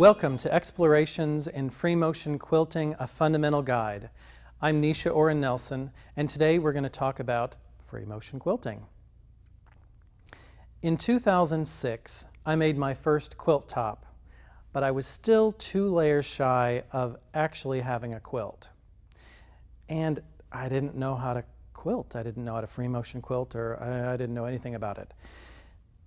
Welcome to Explorations in Free Motion Quilting, a Fundamental Guide. I'm Nysha Oren Nelson, and today we're going to talk about free motion quilting. In 2006, I made my first quilt top, but I was still 2 layers shy of actually having a quilt. And I didn't know how to quilt. I didn't know how to free motion quilt, or I didn't know anything about it.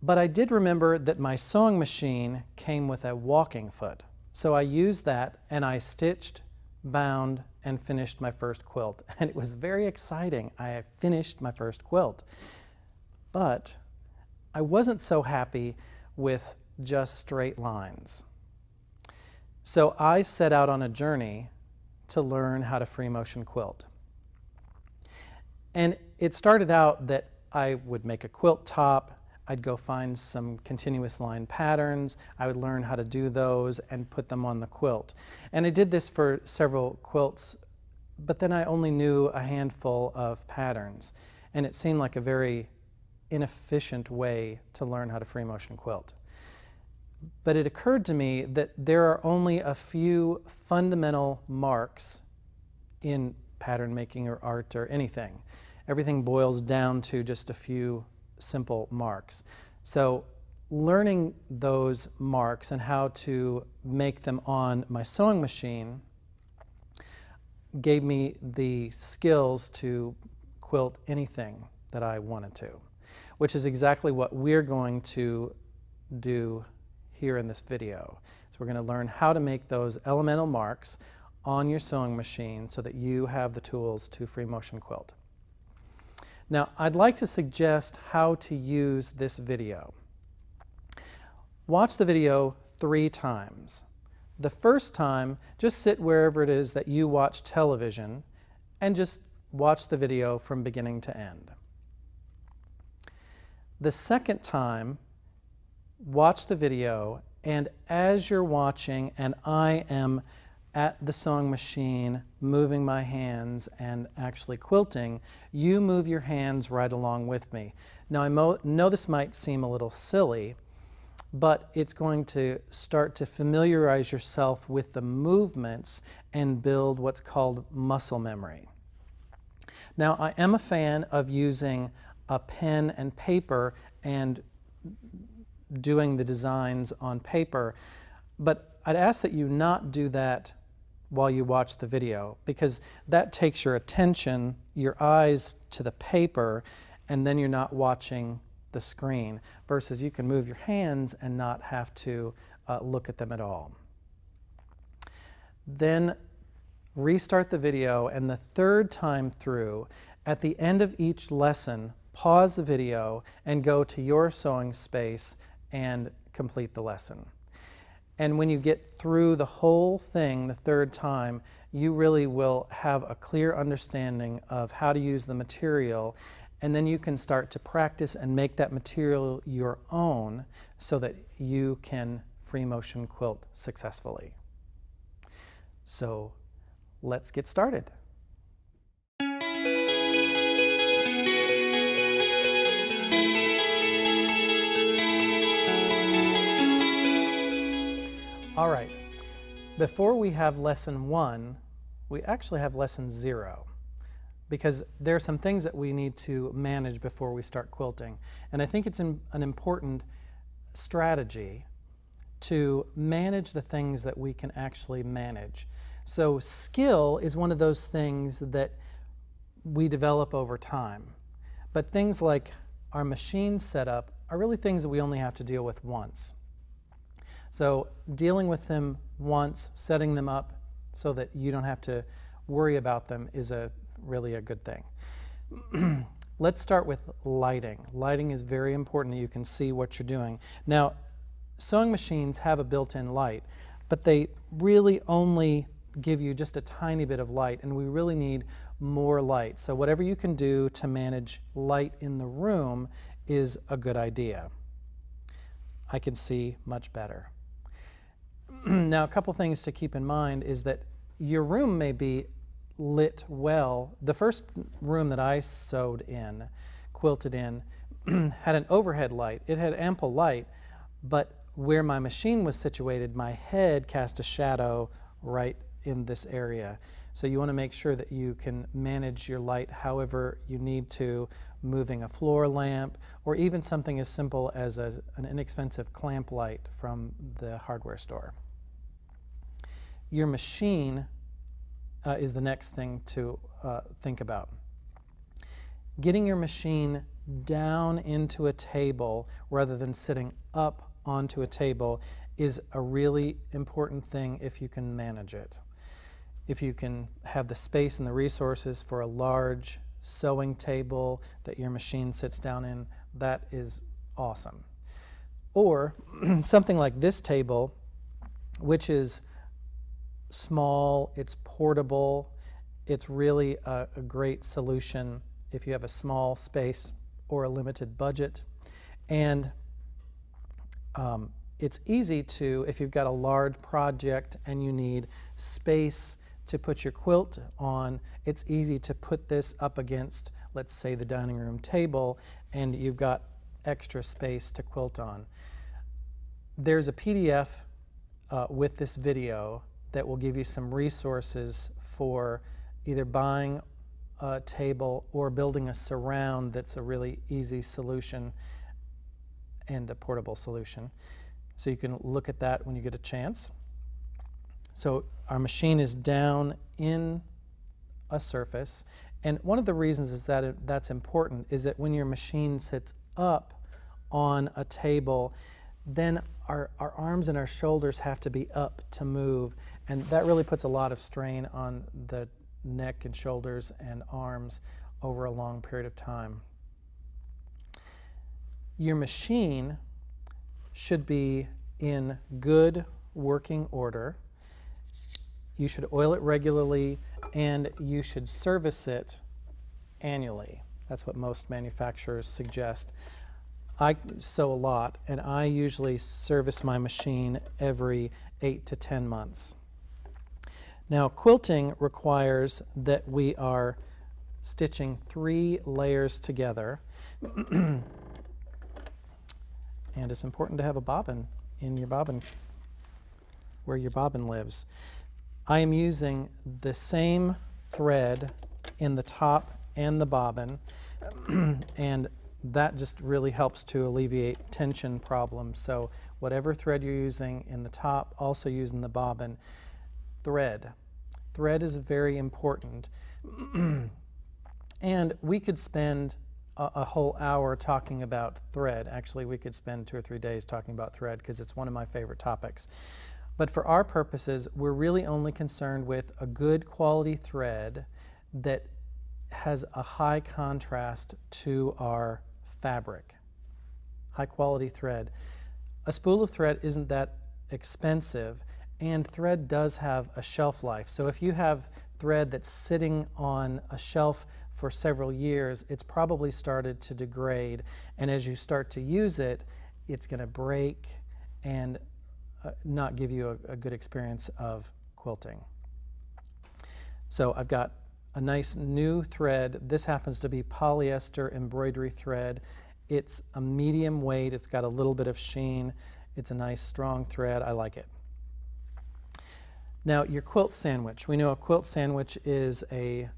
But I did remember that my sewing machine came with a walking foot. So I used that and I stitched, bound, and finished my first quilt. And it was very exciting. I finished my first quilt. But I wasn't so happy with just straight lines. So I set out on a journey to learn how to free motion quilt. And it started out that I would make a quilt top. I'd go find some continuous line patterns. I would learn how to do those and put them on the quilt. And I did this for several quilts, but then I only knew a handful of patterns. And it seemed like a very inefficient way to learn how to free motion quilt. But it occurred to me that there are only a few fundamental marks in pattern making or art or anything. Everything boils down to just a few simple marks. So learning those marks and how to make them on my sewing machine gave me the skills to quilt anything that I wanted to, which is exactly what we're going to do here in this video. So we're going to learn how to make those elemental marks on your sewing machine so that you have the tools to free motion quilt. Now, I'd like to suggest how to use this video. Watch the video 3 times. The first time, just sit wherever it is that you watch television and just watch the video from beginning to end. The second time, watch the video, and as you're watching and I am at the sewing machine, moving my hands and actually quilting, you move your hands right along with me. Now I know this might seem a little silly, but it's going to start to familiarize yourself with the movements and build what's called muscle memory. Now I am a fan of using a pen and paper and doing the designs on paper, but I'd ask that you not do that while you watch the video, because that takes your attention, your eyes to the paper, and then you're not watching the screen, versus you can move your hands and not have to look at them at all. Then restart the video, and the third time through, at the end of each lesson, pause the video and go to your sewing space and complete the lesson. And when you get through the whole thing the third time, you really will have a clear understanding of how to use the material, and then you can start to practice and make that material your own so that you can free motion quilt successfully. So let's get started. All right, before we have lesson 1, we actually have lesson 0, because there are some things that we need to manage before we start quilting. And I think it's an important strategy to manage the things that we can actually manage. So skill is one of those things that we develop over time. But things like our machine setup are really things that we only have to deal with once. So dealing with them once, setting them up so that you don't have to worry about them is really a good thing. Let's start with lighting. Lighting is very important that you can see what you're doing. Now, sewing machines have a built-in light, but they really only give you just a tiny bit of light, and we really need more light. So whatever you can do to manage light in the room is a good idea. I can see much better. Now, a couple things to keep in mind is that your room may be lit well. The first room that I sewed in, quilted in, had an overhead light. It had ample light, but where my machine was situated, my head cast a shadow right in this area. So you want to make sure that you can manage your light however you need to, moving a floor lamp, or even something as simple as an inexpensive clamp light from the hardware store. Your machine is the next thing to think about. Getting your machine down into a table rather than sitting up onto a table is a really important thing if you can manage it. If you can have the space and the resources for a large sewing table that your machine sits down in, that is awesome. Or something like this table, which is small, it's portable, it's really a great solution if you have a small space or a limited budget. And it's easy to, if you've got a large project and you need space to put your quilt on, it's easy to put this up against, let's say, the dining room table, and you've got extra space to quilt on. There's a PDF with this video that will give you some resources for either buying a table or building a surround that's a really easy solution and a portable solution. So you can look at that when you get a chance. So our machine is down in a surface, and one of the reasons is that that's important is that when your machine sits up on a table, then our arms and our shoulders have to be up to move, and that really puts a lot of strain on the neck and shoulders and arms over a long period of time. Your machine should be in good working order. You should oil it regularly, and you should service it annually. That's what most manufacturers suggest. I sew a lot, and I usually service my machine every 8 to 10 months. Now, quilting requires that we are stitching 3 layers together, and it's important to have a bobbin in your bobbin, where your bobbin lives. I am using the same thread in the top and the bobbin, and that just really helps to alleviate tension problems. So whatever thread you're using in the top, also use in the bobbin. Thread. Thread is very important. And we could spend a whole hour talking about thread. Actually, we could spend 2 or 3 days talking about thread because it's one of my favorite topics. But for our purposes, we're really only concerned with a good quality thread that has a high contrast to our fabric. High quality thread. A spool of thread isn't that expensive, and thread does have a shelf life. So if you have thread that's sitting on a shelf for several years, it's probably started to degrade, and as you start to use it, it's going to break and not give you a good experience of quilting. So I've got a nice new thread. This happens to be polyester embroidery thread. It's a medium weight. It's got a little bit of sheen. It's a nice strong thread. I like it. Now, your quilt sandwich. We know a quilt sandwich is a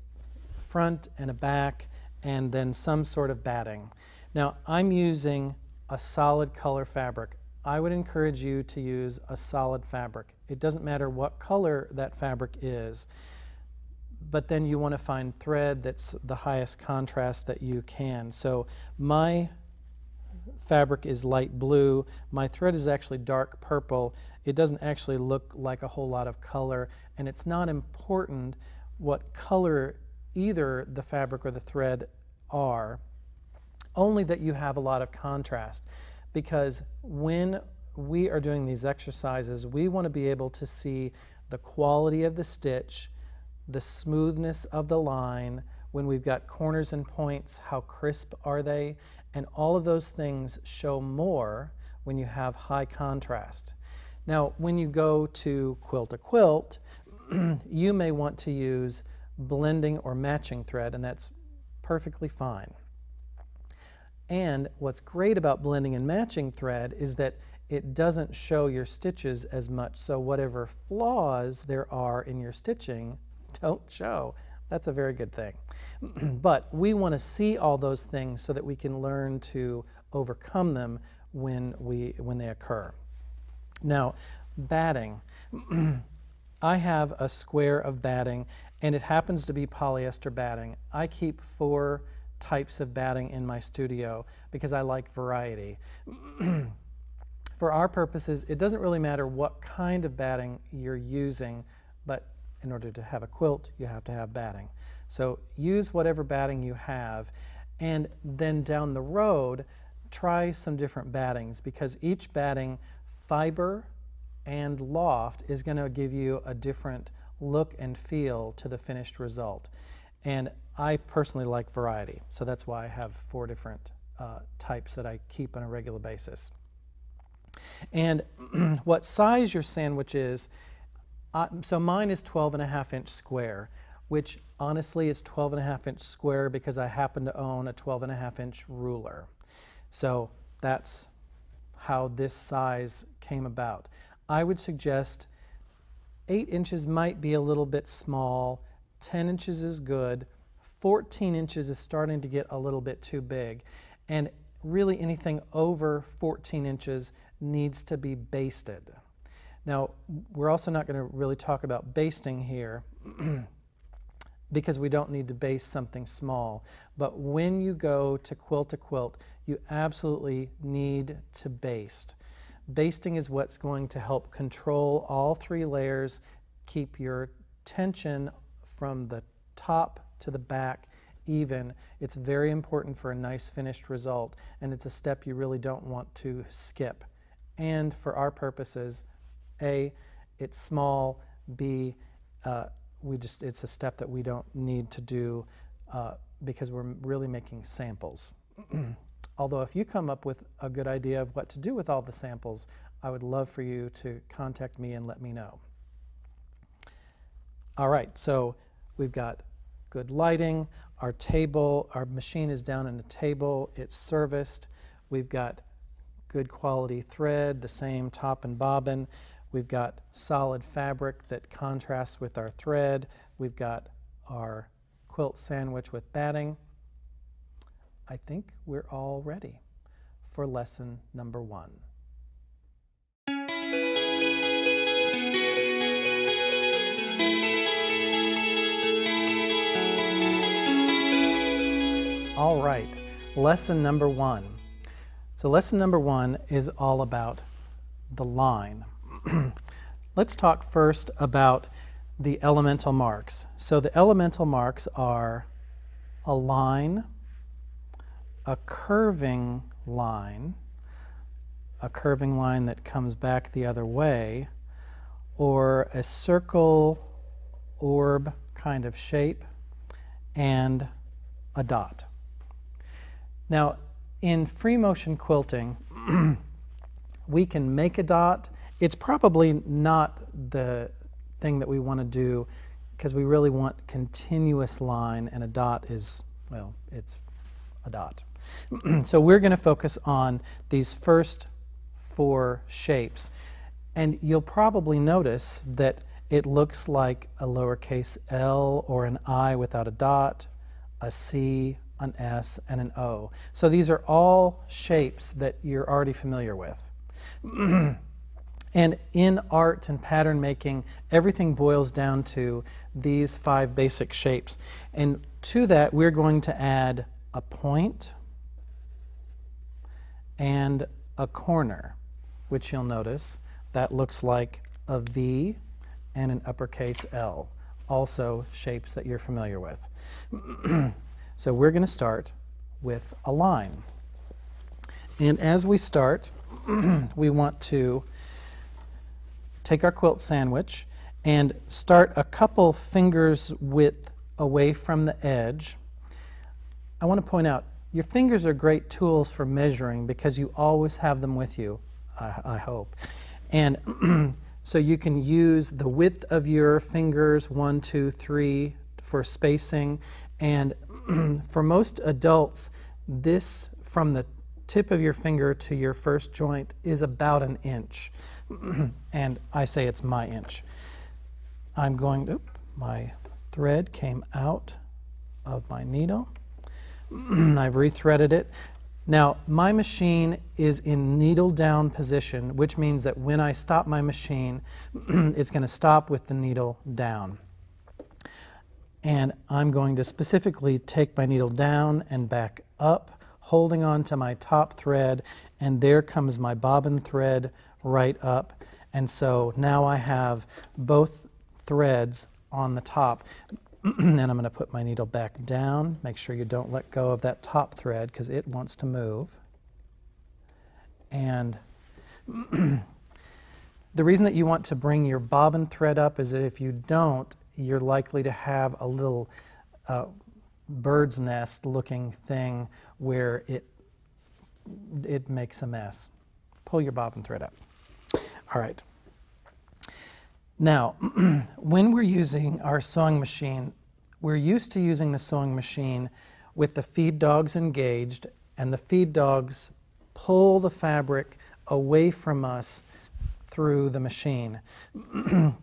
front and a back and then some sort of batting. Now, I'm using a solid color fabric. I would encourage you to use a solid fabric. It doesn't matter what color that fabric is, but then you want to find thread that's the highest contrast that you can. So my fabric is light blue. My thread is actually dark purple. It doesn't actually look like a whole lot of color, and it's not important what color either the fabric or the thread are, only that you have a lot of contrast. Because when we are doing these exercises, we want to be able to see the quality of the stitch, the smoothness of the line, when we've got corners and points, how crisp are they, and all of those things show more when you have high contrast. Now, when you go to quilt a quilt, you may want to use blending or matching thread, and that's perfectly fine. And what's great about blending and matching thread is that it doesn't show your stitches as much. So whatever flaws there are in your stitching don't show. That's a very good thing. But we want to see all those things so that we can learn to overcome them when they occur. Now, batting. I have a square of batting, and it happens to be polyester batting. I keep 4 types of batting in my studio because I like variety. For our purposes, it doesn't really matter what kind of batting you're using, but in order to have a quilt, you have to have batting. So use whatever batting you have, and then down the road, try some different battings, because each batting fiber and loft is going to give you a different look and feel to the finished result. And I personally like variety, so that's why I have 4 different types that I keep on a regular basis. And what size your sandwich is, so mine is 12.5-inch square, which honestly is 12.5-inch square because I happen to own a 12.5-inch ruler. So that's how this size came about. I would suggest 8 inches might be a little bit small, 10 inches is good, 14 inches is starting to get a little bit too big, and really anything over 14 inches needs to be basted. Now, we're also not going to really talk about basting here because we don't need to baste something small. But when you go to quilt, you absolutely need to baste. Basting is what's going to help control all 3 layers, keep your tension from the top to the back even. It's very important for a nice finished result, and it's a step you really don't want to skip. And for our purposes, A, it's small, B, it's a step that we don't need to do because we're really making samples. Although if you come up with a good idea of what to do with all the samples, I would love for you to contact me and let me know. All right, so we've got good lighting, our table, our machine is down in a table, it's serviced, we've got good quality thread, the same top and bobbin, we've got solid fabric that contrasts with our thread, we've got our quilt sandwich with batting. I think we're all ready for lesson number 1. All right, lesson number 1. So lesson number 1 is all about the line. Let's talk first about the elemental marks. So the elemental marks are a line, a curving line that comes back the other way, or a circle, orb kind of shape, and a dot. Now, in free motion quilting, we can make a dot. It's probably not the thing that we want to do because we really want continuous line, and a dot is, well, it's a dot. So we're going to focus on these first 4 shapes, and you'll probably notice that it looks like a lowercase l or an I without a dot, a C, an S, and an O. So these are all shapes that you're already familiar with. And in art and pattern making, everything boils down to these 5 basic shapes. And to that, we're going to add a point and a corner, which you'll notice that looks like a V and an uppercase L, also shapes that you're familiar with. So we're going to start with a line. And as we start, we want to take our quilt sandwich and start a couple fingers width away from the edge. I want to point out, your fingers are great tools for measuring because you always have them with you, I hope. And so you can use the width of your fingers, 1, 2, 3, for spacing. And for most adults, this from the tip of your finger to your first joint is about an inch. And I say it's my inch. I'm going to, my thread came out of my needle. I've rethreaded it. Now, my machine is in needle down position, which means that when I stop my machine, it's going to stop with the needle down. And I'm going to specifically take my needle down and back up, holding on to my top thread, and there comes my bobbin thread right up. And so now I have both threads on the top. And I'm going to put my needle back down. Make sure you don't let go of that top thread because it wants to move. And the reason that you want to bring your bobbin thread up is that if you don't, you're likely to have a little bird's nest looking thing where it makes a mess. Pull your bobbin thread up. All right. Now, when we're using our sewing machine, we're used to using the sewing machine with the feed dogs engaged, and the feed dogs pull the fabric away from us through the machine.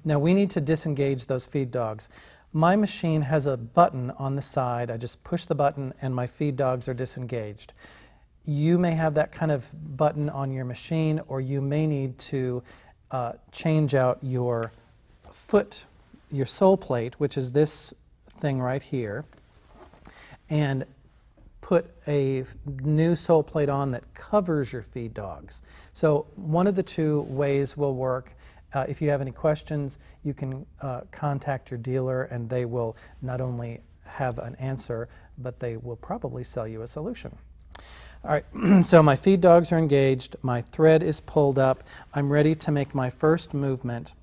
Now, we need to disengage those feed dogs. My machine has a button on the side. I just push the button and my feed dogs are disengaged. You may have that kind of button on your machine, or you may need to change out your foot, your sole plate, which is this thing right here, and put a new sole plate on that covers your feed dogs. So one of the two ways will work. If you have any questions, you can contact your dealer and they will not only have an answer, but they will probably sell you a solution. All right, so my feed dogs are engaged, my thread is pulled up, I'm ready to make my first movement,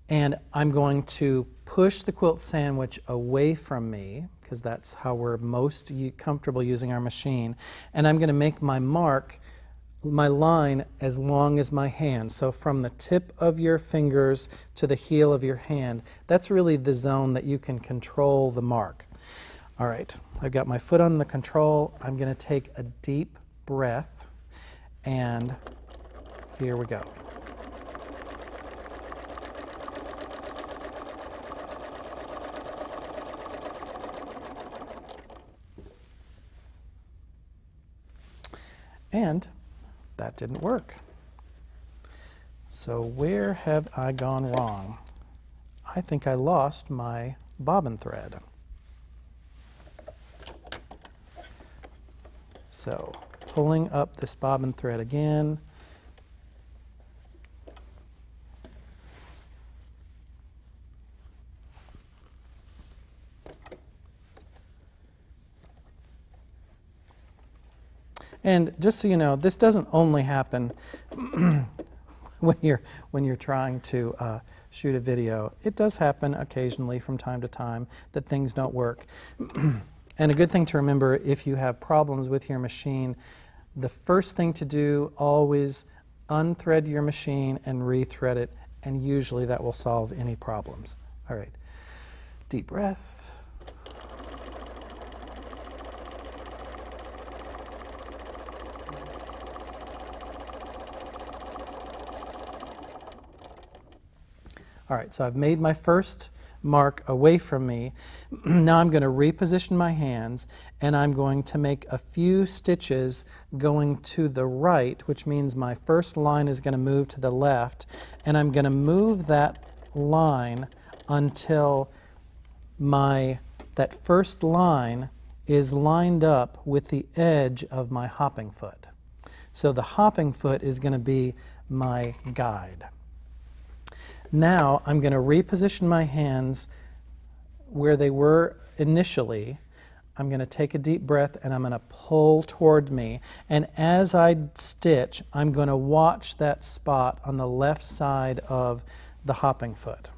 and I'm going to push the quilt sandwich away from me, because that's how we're most comfortable using our machine, and I'm going to make my mark, my line, as long as my hand. So from the tip of your fingers to the heel of your hand, that's really the zone that you can control the mark. All right, I've got my foot on the control. I'm going to take a deep breath, and here we go. And that didn't work. So where have I gone wrong? I think I lost my bobbin thread. So pulling up this bobbin thread again. And just so you know, this doesn't only happen when you're trying to shoot a video. It does happen occasionally from time to time that things don't work. And a good thing to remember if you have problems with your machine, the first thing to do, always unthread your machine and rethread it, and usually that will solve any problems. All right, deep breath. All right, so I've made my first mark away from me. Now I'm going to reposition my hands, and I'm going to make a few stitches going to the right, which means my first line is going to move to the left, and I'm going to move that line until that first line is lined up with the edge of my hopping foot. So the hopping foot is going to be my guide. Now I'm going to reposition my hands where they were initially. I'm going to take a deep breath and I'm going to pull toward me. And as I stitch, I'm going to watch that spot on the left side of the hopping foot.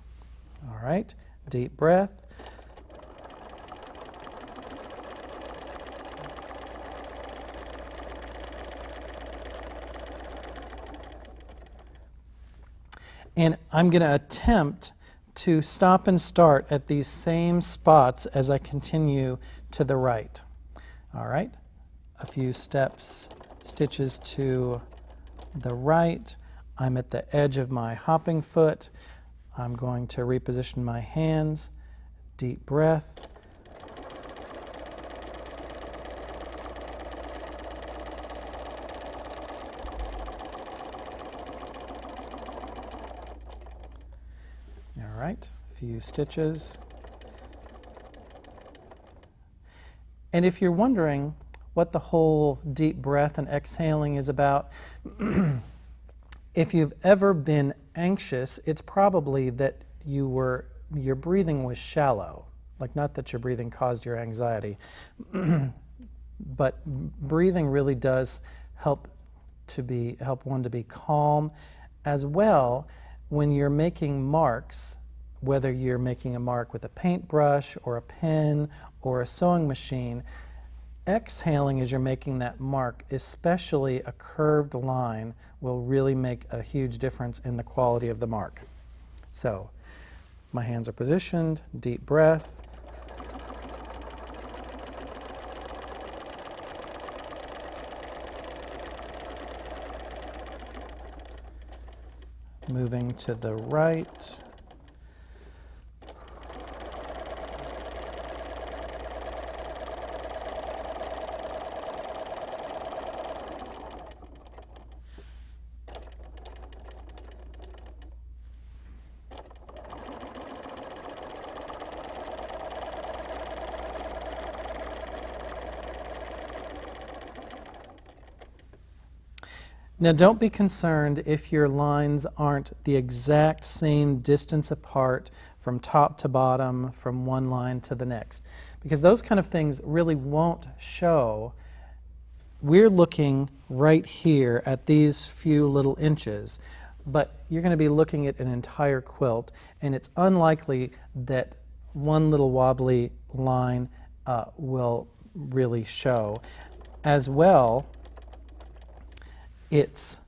All right, deep breath. And I'm going to attempt to stop and start at these same spots as I continue to the right. All right, a few stitches to the right. I'm at the edge of my hopping foot. I'm going to reposition my hands, deep breath. All right, a few stitches. And if you're wondering what the whole deep breath and exhaling is about, if you've ever been anxious, it's probably that your breathing was shallow. Like, not that your breathing caused your anxiety, but breathing really does help one to be calm. As well, when you're making marks, whether you're making a mark with a paintbrush or a pen or a sewing machine, exhaling as you're making that mark, especially a curved line, will really make a huge difference in the quality of the mark. So, my hands are positioned, deep breath. Moving to the right. Now, don't be concerned if your lines aren't the exact same distance apart from top to bottom, from one line to the next, because those kind of things really won't show. We're looking right here at these few little inches, but you're going to be looking at an entire quilt, and it's unlikely that one little wobbly line will really show. As well, it's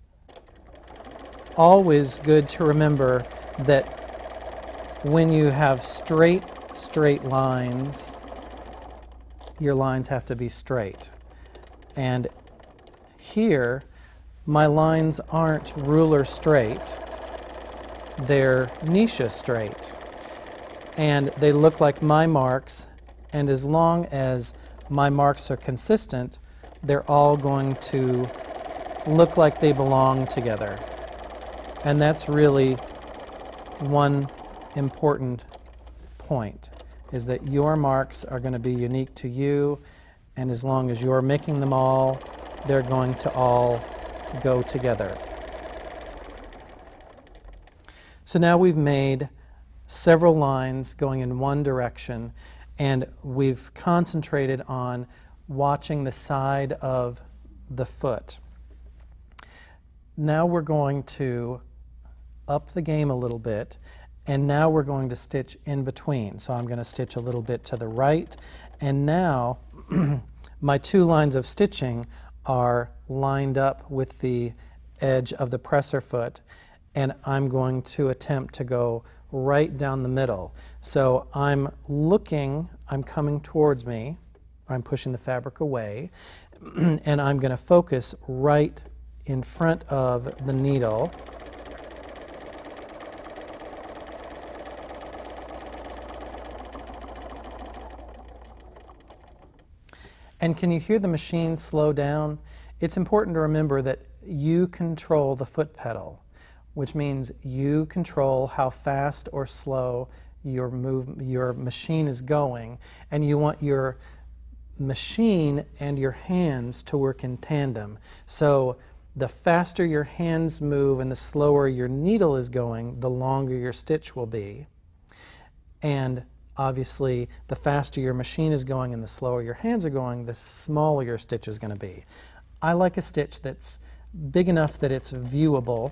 always good to remember that when you have straight lines, your lines have to be straight. And here, my lines aren't ruler straight, they're Nysha straight. And they look like my marks, and as long as my marks are consistent, they're all going to look like they belong together. And that's really one important point, is that your marks are going to be unique to you, and as long as you're making them all, they're going to all go together. So now we've made several lines going in one direction, and we've concentrated on watching the side of the foot. Now we're going to up the game a little bit, and now we're going to stitch in between. So I'm going to stitch a little bit to the right, and now my two lines of stitching are lined up with the edge of the presser foot, and I'm going to attempt to go right down the middle. So I'm coming towards me, I'm pushing the fabric away, and I'm going to focus right in front of the needle. And can you hear the machine slow down? It's important to remember that you control the foot pedal, which means you control how fast or slow your machine is going, and you want your machine and your hands to work in tandem. So the faster your hands move and the slower your needle is going, the longer your stitch will be. And obviously, the faster your machine is going and the slower your hands are going, the smaller your stitch is going to be. I like a stitch that's big enough that it's viewable,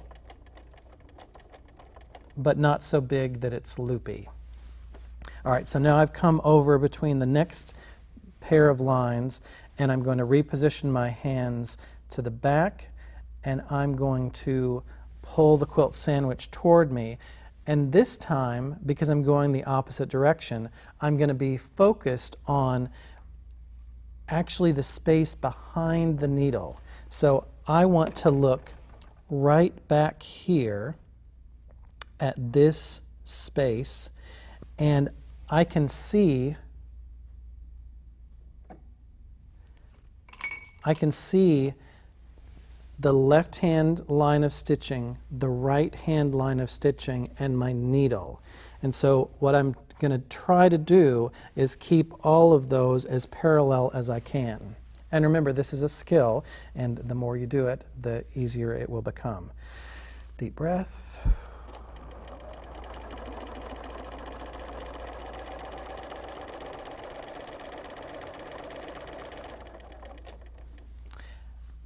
but not so big that it's loopy. All right, so now I've come over between the next pair of lines, and I'm going to reposition my hands to the back, and I'm going to pull the quilt sandwich toward me. And this time, because I'm going the opposite direction, I'm going to be focused on actually the space behind the needle. So I want to look right back here at this space, and I can see the left hand line of stitching, the right hand line of stitching, and my needle. And so what I'm going to try to do is keep all of those as parallel as I can. And remember, this is a skill, and the more you do it, the easier it will become. Deep breath.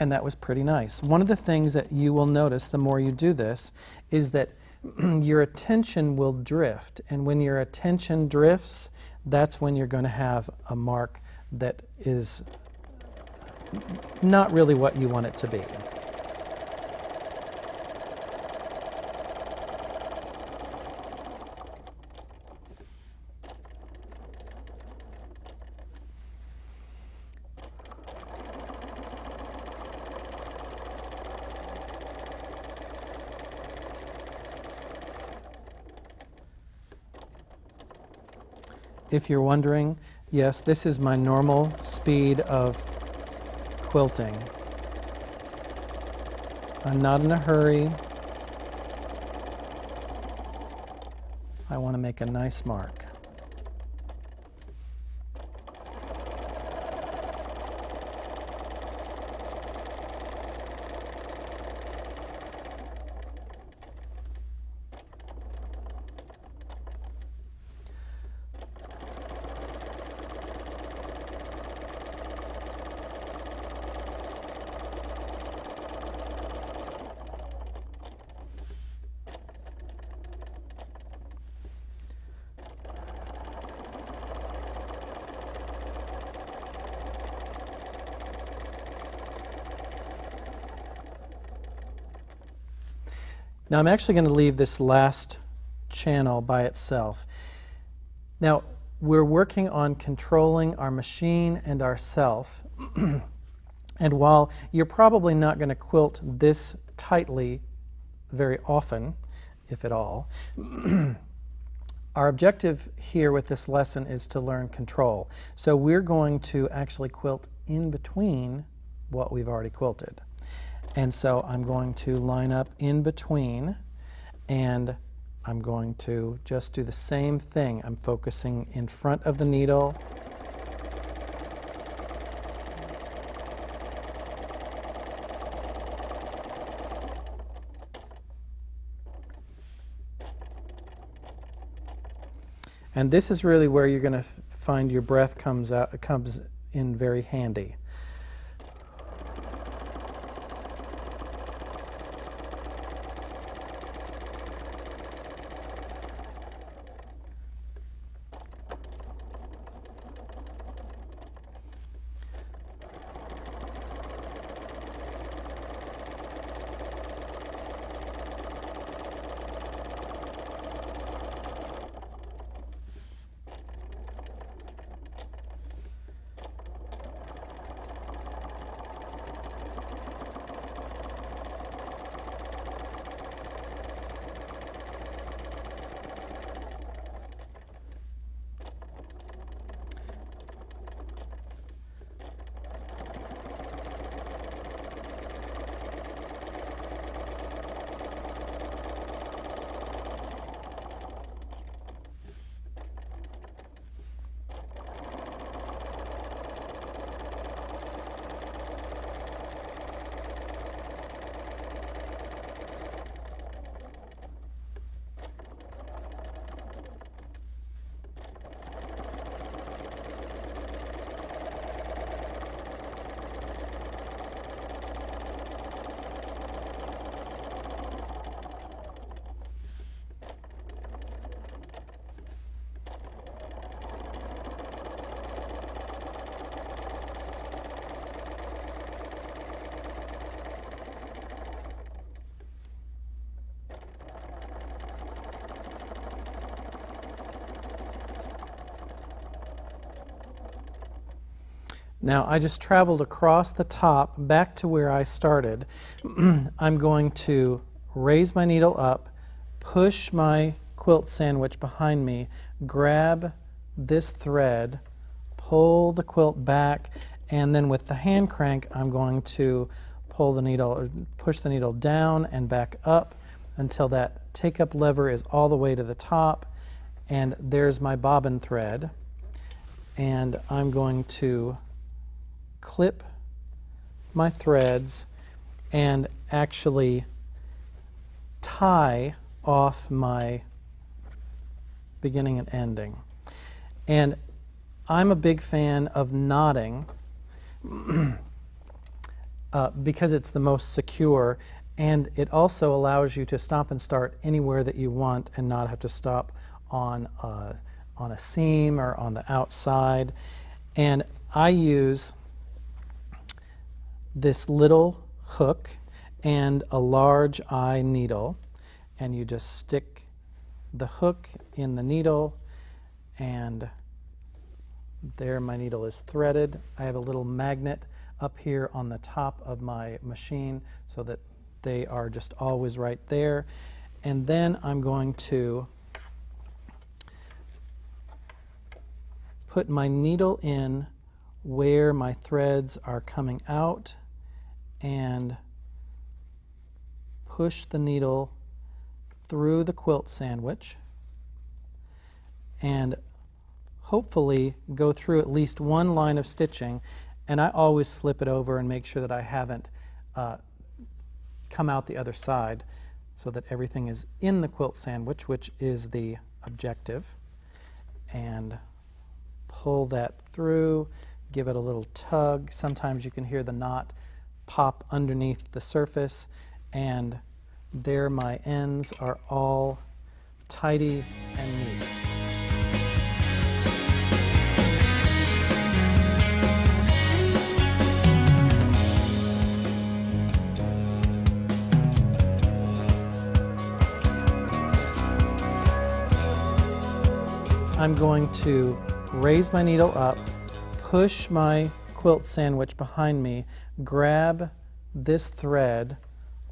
And that was pretty nice. One of the things that you will notice the more you do this is that your attention will drift. And when your attention drifts, that's when you're going to have a mark that is not really what you want it to be. If you're wondering, yes, this is my normal speed of quilting. I'm not in a hurry. I want to make a nice mark. Now I'm actually going to leave this last channel by itself. Now we're working on controlling our machine and ourself, and while you're probably not going to quilt this tightly very often, if at all, our objective here with this lesson is to learn control. So we're going to actually quilt in between what we've already quilted. And so I'm going to line up in between, and I'm going to just do the same thing. I'm focusing in front of the needle. And this is really where you're going to find your breath comes in very handy. Now I just traveled across the top back to where I started. I'm going to raise my needle up, push my quilt sandwich behind me, grab this thread, pull the quilt back, and then with the hand crank I'm going to pull the needle or push the needle down and back up until that take-up lever is all the way to the top, and there's my bobbin thread. And I'm going to clip my threads and actually tie off my beginning and ending. And I'm a big fan of knotting because it's the most secure, and it also allows you to stop and start anywhere that you want and not have to stop on a seam or on the outside. And I use this little hook and a large eye needle, and you just stick the hook in the needle, and there my needle is threaded. I have a little magnet up here on the top of my machine so that they are just always right there. And then I'm going to put my needle in where my threads are coming out and push the needle through the quilt sandwich and hopefully go through at least one line of stitching. And I always flip it over and make sure that I haven't come out the other side so that everything is in the quilt sandwich, which is the objective. And pull that through, give it a little tug. Sometimes you can hear the knot pop underneath the surface, and there my ends are all tidy and neat. I'm going to raise my needle up, push my quilt sandwich behind me, grab this thread,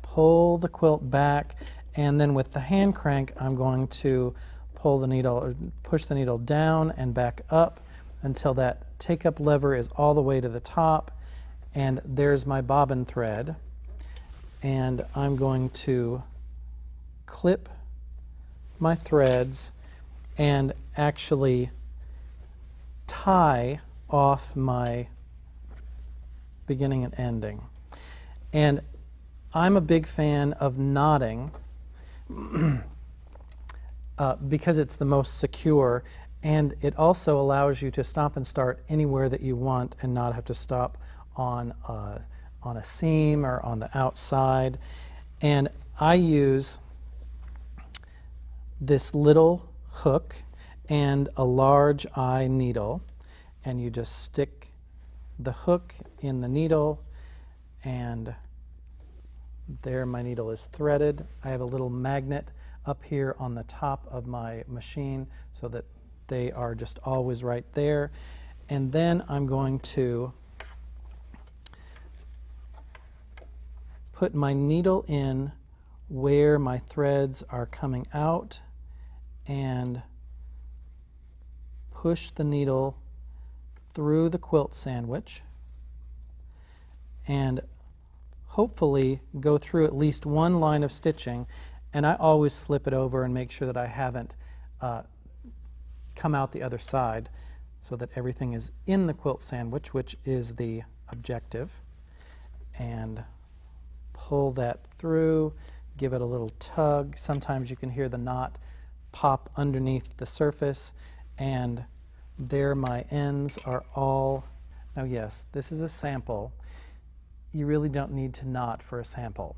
pull the quilt back, and then with the hand crank I'm going to pull the needle or push the needle down and back up until that take-up lever is all the way to the top, and there's my bobbin thread. And I'm going to clip my threads and actually tie off my beginning and ending. And I'm a big fan of knotting because it's the most secure, and it also allows you to stop and start anywhere that you want and not have to stop on a seam or on the outside. And I use this little hook and a large eye needle, and you just stick the hook in the needle, and there my needle is threaded. I have a little magnet up here on the top of my machine so that they are just always right there. And then I'm going to put my needle in where my threads are coming out and push the needle through the quilt sandwich and hopefully go through at least one line of stitching. And I always flip it over and make sure that I haven't come out the other side so that everything is in the quilt sandwich, which is the objective. And pull that through, give it a little tug. Sometimes you can hear the knot pop underneath the surface, and there my ends are all. Now yes, this is a sample. You really don't need to knot for a sample.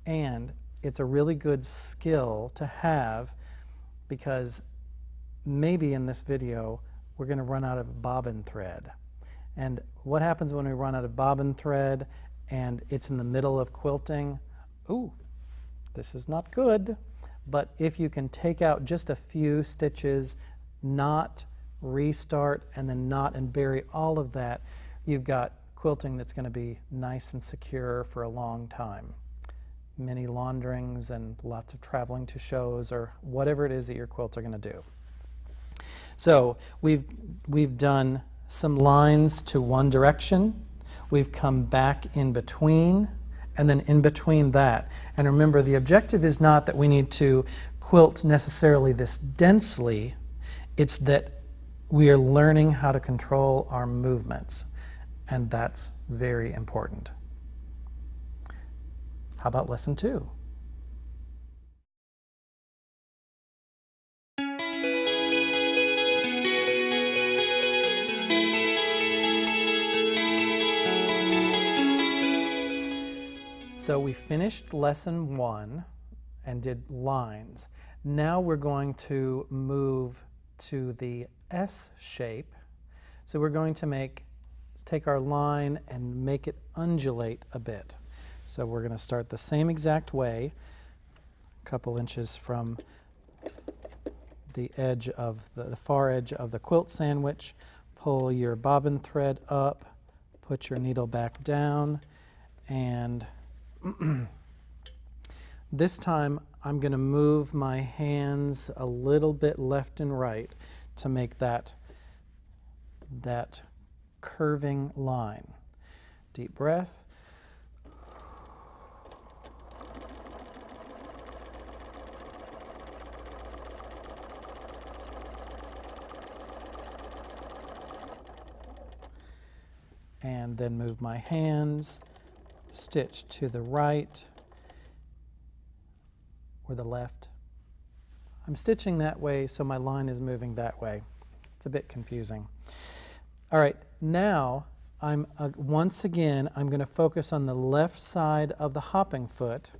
And it's a really good skill to have, because maybe in this video we're going to run out of bobbin thread. And what happens when we run out of bobbin thread and it's in the middle of quilting? Ooh, this is not good. But if you can take out just a few stitches, knot restart, and then knot and bury all of that, you've got quilting that's going to be nice and secure for a long time. Many launderings and lots of traveling to shows or whatever it is that your quilts are going to do. So we've done some lines to one direction. We've come back in between, and then in between that. And remember, the objective is not that we need to quilt necessarily this densely. It's that we are learning how to control our movements, and that's very important. How about lesson 2? So we finished lesson 1 and did lines. Now we're going to move to the S shape. So we're going to take our line and make it undulate a bit. So we're going to start the same exact way, a couple inches from the edge of the far edge of the quilt sandwich. Pull your bobbin thread up, put your needle back down, and this time I'm going to move my hands a little bit left and right to make that curving line. Deep breath. And then move my hands, stitch to the right or the left. I'm stitching that way so my line is moving that way. It's a bit confusing. All right, now once again I'm going to focus on the left side of the hopping foot,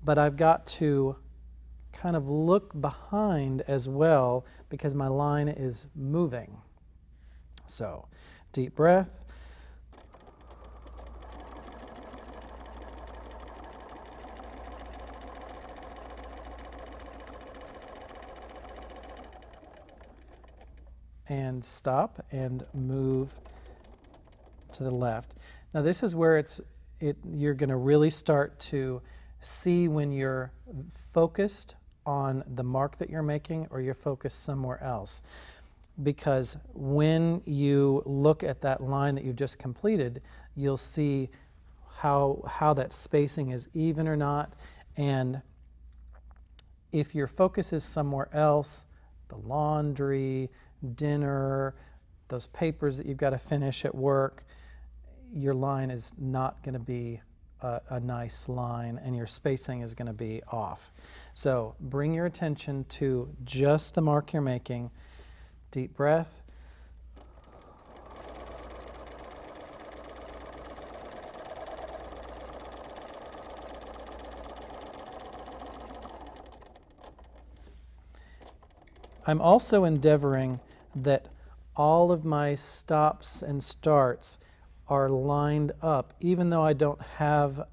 but I've got to kind of look behind as well because my line is moving. So, deep breath. And stop and move to the left. Now this is where you're going to really start to see when you're focused on the mark that you're making or you're focused somewhere else. Because when you look at that line that you've just completed, you'll see how that spacing is even or not. And if your focus is somewhere else, the laundry, dinner, those papers that you've got to finish at work, your line is not going to be a nice line and your spacing is going to be off. So bring your attention to just the mark you're making. Deep breath. I'm also endeavoring that all of my stops and starts are lined up, even though I don't have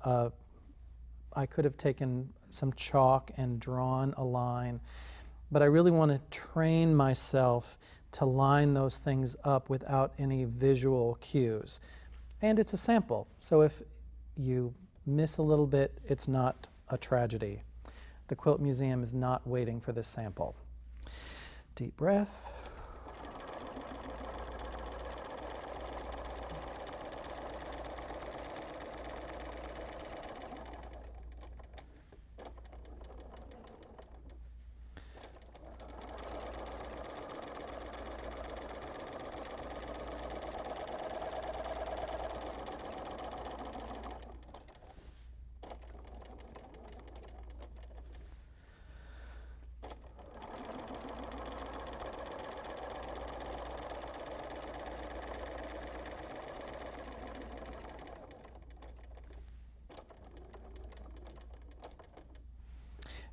I could have taken some chalk and drawn a line, but I really want to train myself to line those things up without any visual cues. And it's a sample, so if you miss a little bit, it's not a tragedy. The Quilt Museum is not waiting for this sample. Deep breath.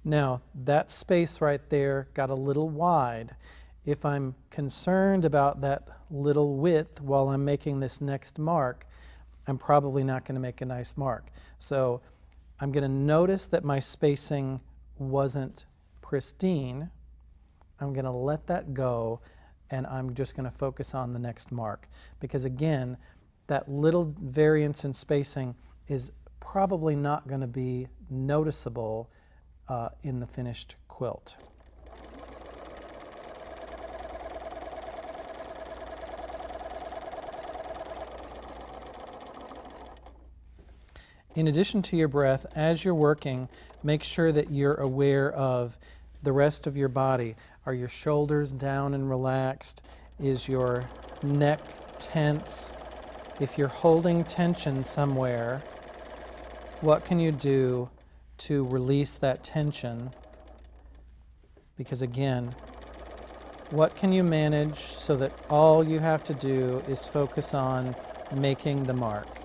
Now, that space right there got a little wide. If I'm concerned about that little width while I'm making this next mark, I'm probably not going to make a nice mark. So I'm going to notice that my spacing wasn't pristine. I'm going to let that go and I'm just going to focus on the next mark. Because again, that little variance in spacing is probably not going to be noticeable in the finished quilt. In addition to your breath, as you're working, make sure that you're aware of the rest of your body. Are your shoulders down and relaxed? Is your neck tense? If you're holding tension somewhere, what can you do to release that tension? Because again, what can you manage so that all you have to do is focus on making the mark?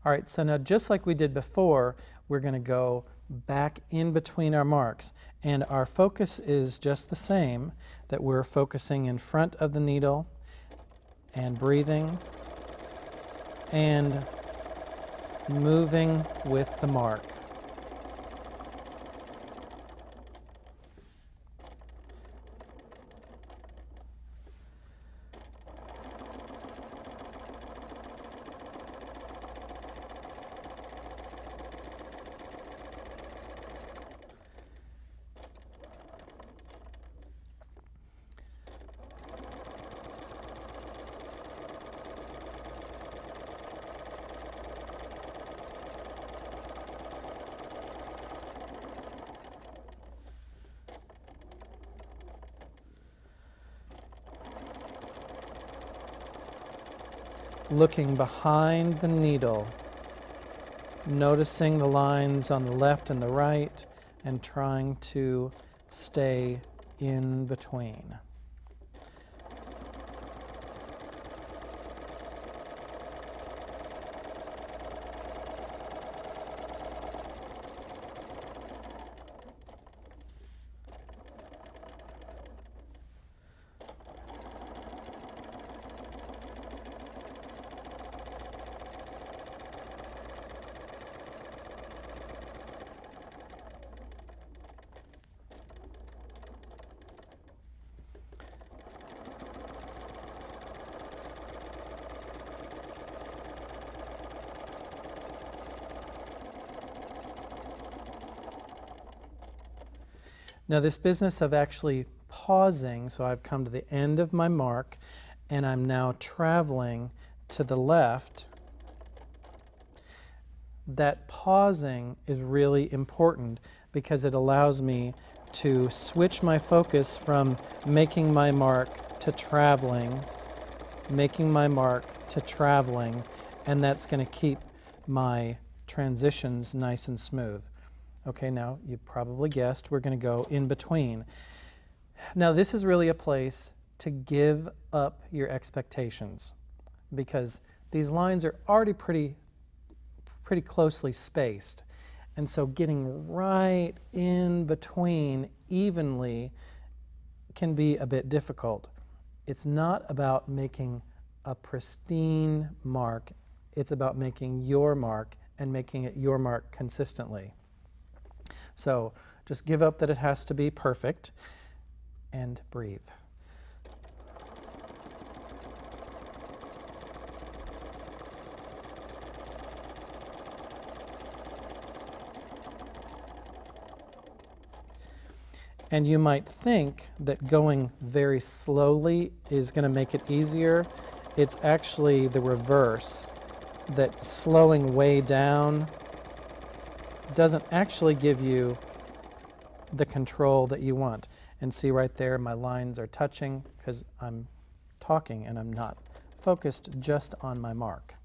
All right, so now just like we did before, we're going to go back in between our marks. And our focus is just the same, that we're focusing in front of the needle and breathing and moving with the mark. Looking behind the needle, noticing the lines on the left and the right, and trying to stay in between. Now this business of actually pausing, so I've come to the end of my mark and I'm now traveling to the left. That pausing is really important because it allows me to switch my focus from making my mark to traveling, making my mark to traveling, and that's going to keep my transitions nice and smooth. Okay, now you probably guessed we're going to go in between. Now this is really a place to give up your expectations because these lines are already pretty closely spaced. And so getting right in between evenly can be a bit difficult. It's not about making a pristine mark, it's about making your mark and making it your mark consistently. So just give up that it has to be perfect and breathe. And you might think that going very slowly is going to make it easier. It's actually the reverse, that slowing way down doesn't actually give you the control that you want. And see right there, my lines are touching because I'm talking and I'm not focused just on my mark.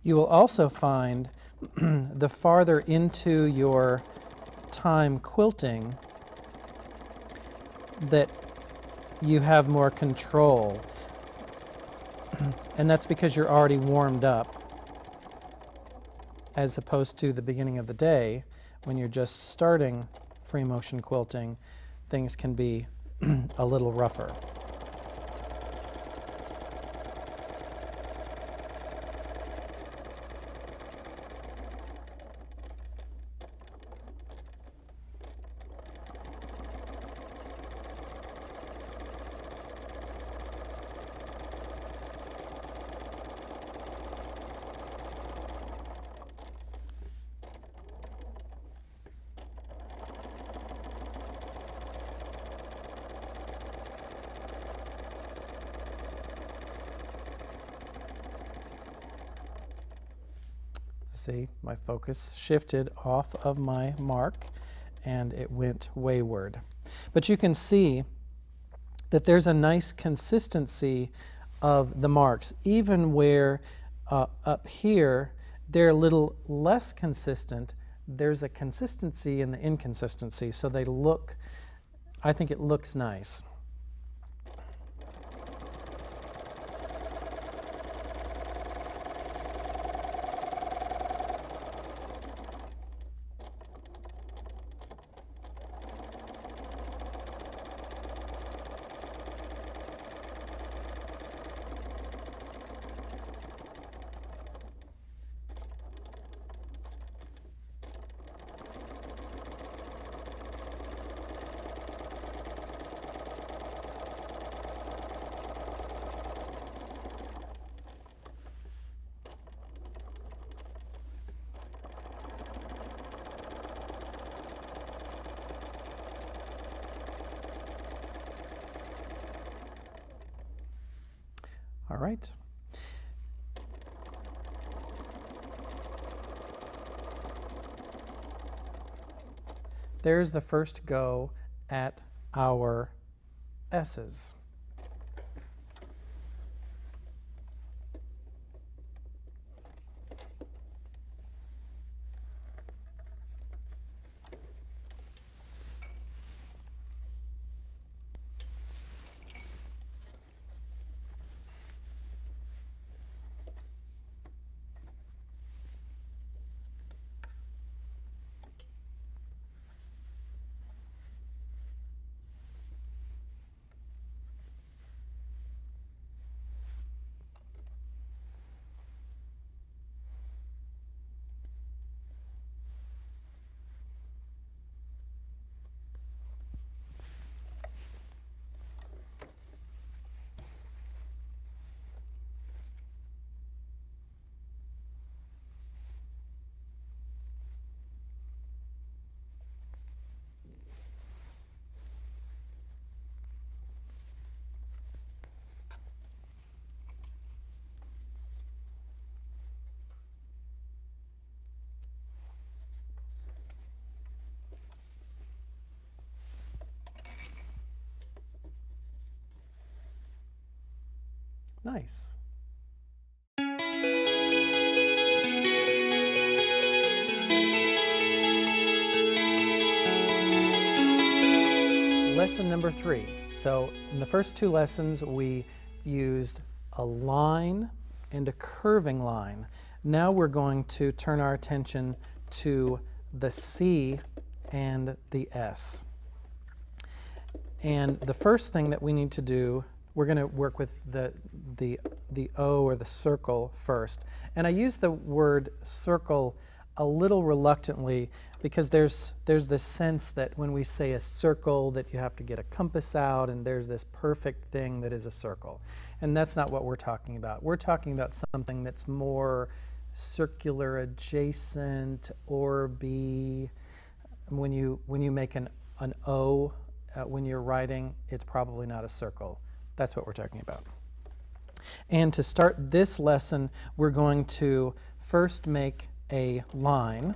You will also find the farther into your time quilting that you have more control. And that's because you're already warmed up, as opposed to the beginning of the day when you're just starting free motion quilting. Things can be a little rougher. See, my focus shifted off of my mark and it went wayward. But you can see that there's a nice consistency of the marks, even where up here they're a little less consistent. There's a consistency in the inconsistency, so they look, I think it looks nice. All right. There's the first go at our S's. Nice. Lesson number 3. So in the first 2 lessons we used a line and a curving line. Now we're going to turn our attention to the C and the S. And the first thing that we need to do, we're going to work with the O or the circle first. And I use the word circle a little reluctantly because there's this sense that when we say a circle that you have to get a compass out and there's this perfect thing that is a circle. And that's not what we're talking about. We're talking about something that's more circular, adjacent, orby. When you make an O when you're writing, it's probably not a circle. That's what we're talking about. And to start this lesson, we're going to first make a line.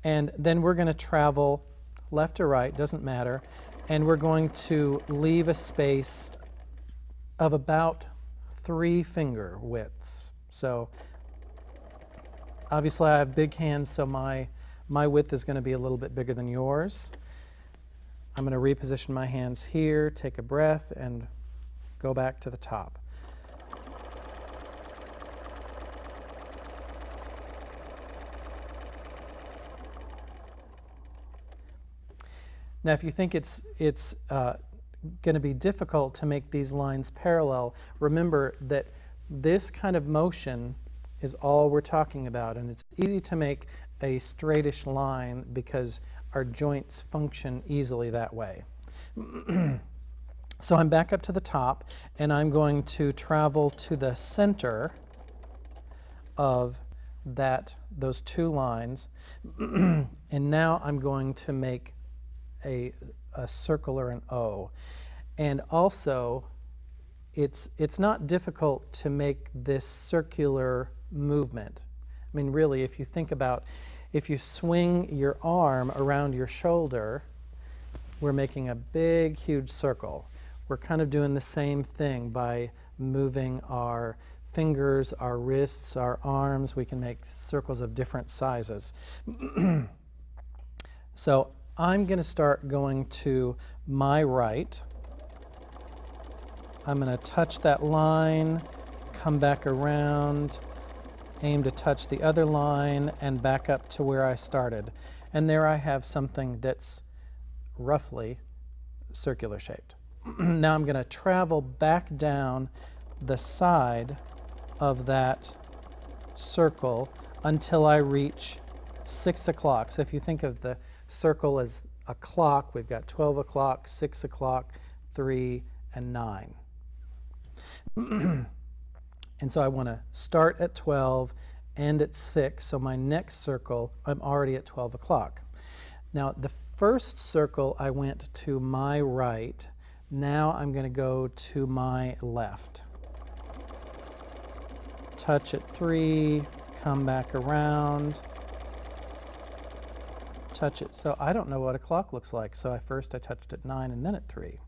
And then we're going to travel left or right, doesn't matter, and we're going to leave a space of about 3 finger widths. So obviously I have big hands, so my width is going to be a little bit bigger than yours. I'm going to reposition my hands here, take a breath, and go back to the top. Now, if you think it's going to be difficult to make these lines parallel, remember that this kind of motion is all we're talking about, and it's easy to make a straightish line because our joints function easily that way. So I'm back up to the top, and I'm going to travel to the center of those 2 lines, and now I'm going to make a circle or an O. And also, it's not difficult to make this circular movement. I mean, really, if you think about, if you swing your arm around your shoulder, we're making a big, huge circle. We're kind of doing the same thing by moving our fingers, our wrists, our arms. We can make circles of different sizes. So I'm going to start going to my right. I'm going to touch that line, come back around, aim to touch the other line, and back up to where I started. And there I have something that's roughly circular shaped. Now I'm going to travel back down the side of that circle until I reach 6 o'clock. So if you think of the circle as a clock, we've got 12 o'clock, 6 o'clock, 3, and 9. And so I want to start at 12, end at 6, so my next circle, I'm already at 12 o'clock. Now the first circle I went to my right, now I'm going to go to my left. Touch at 3, come back around, touch it. So I don't know what a clock looks like, so first I touched at 9 and then at 3.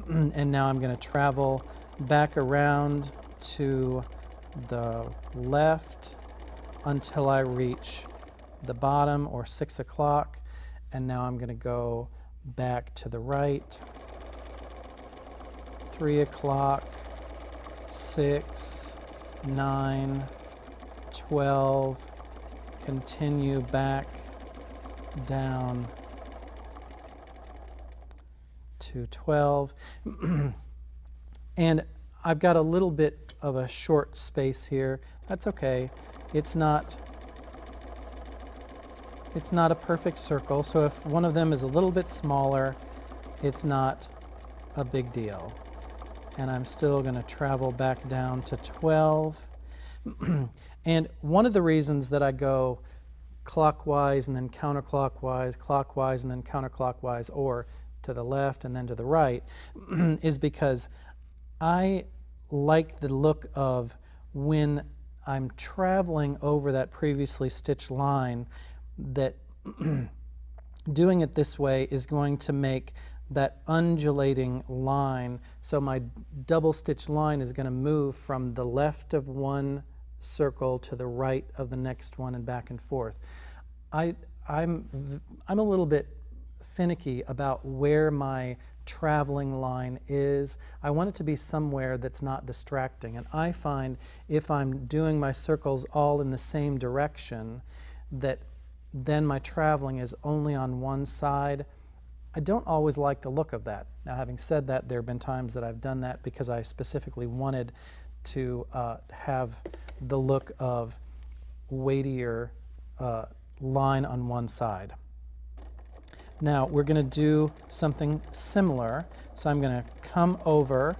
And now I'm going to travel back around to the left until I reach the bottom, or 6 o'clock, and now I'm going to go back to the right. 3 o'clock, 6, 9, 12, continue back down to 12. And I've got a little bit of a short space here. That's okay. It's not a perfect circle, so if one of them is a little bit smaller, it's not a big deal. And I'm still going to travel back down to 12. And one of the reasons that I go clockwise and then counterclockwise, clockwise and then counterclockwise, or to the left and then to the right, is because I like the look of when I'm traveling over that previously stitched line, that doing it this way is going to make that undulating line. So my double stitch line is going to move from the left of one circle to the right of the next one and back and forth. I'm a little bit finicky about where my traveling line is. I want it to be somewhere that's not distracting, and I find if I'm doing my circles all in the same direction, that then my traveling is only on one side. I don't always like the look of that. Now, having said that, there have been times that I've done that because I specifically wanted to have the look of weightier line on one side. Now we're going to do something similar. So I'm going to come over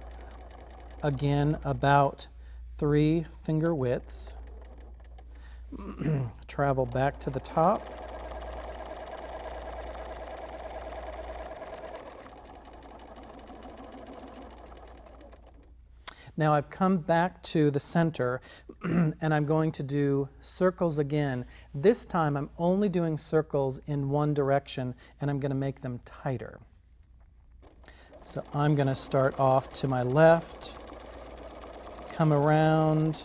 again about 3 finger widths, travel back to the top, Now I've come back to the center and I'm going to do circles again. This time I'm only doing circles in one direction and I'm going to make them tighter. So I'm going to start off to my left, come around,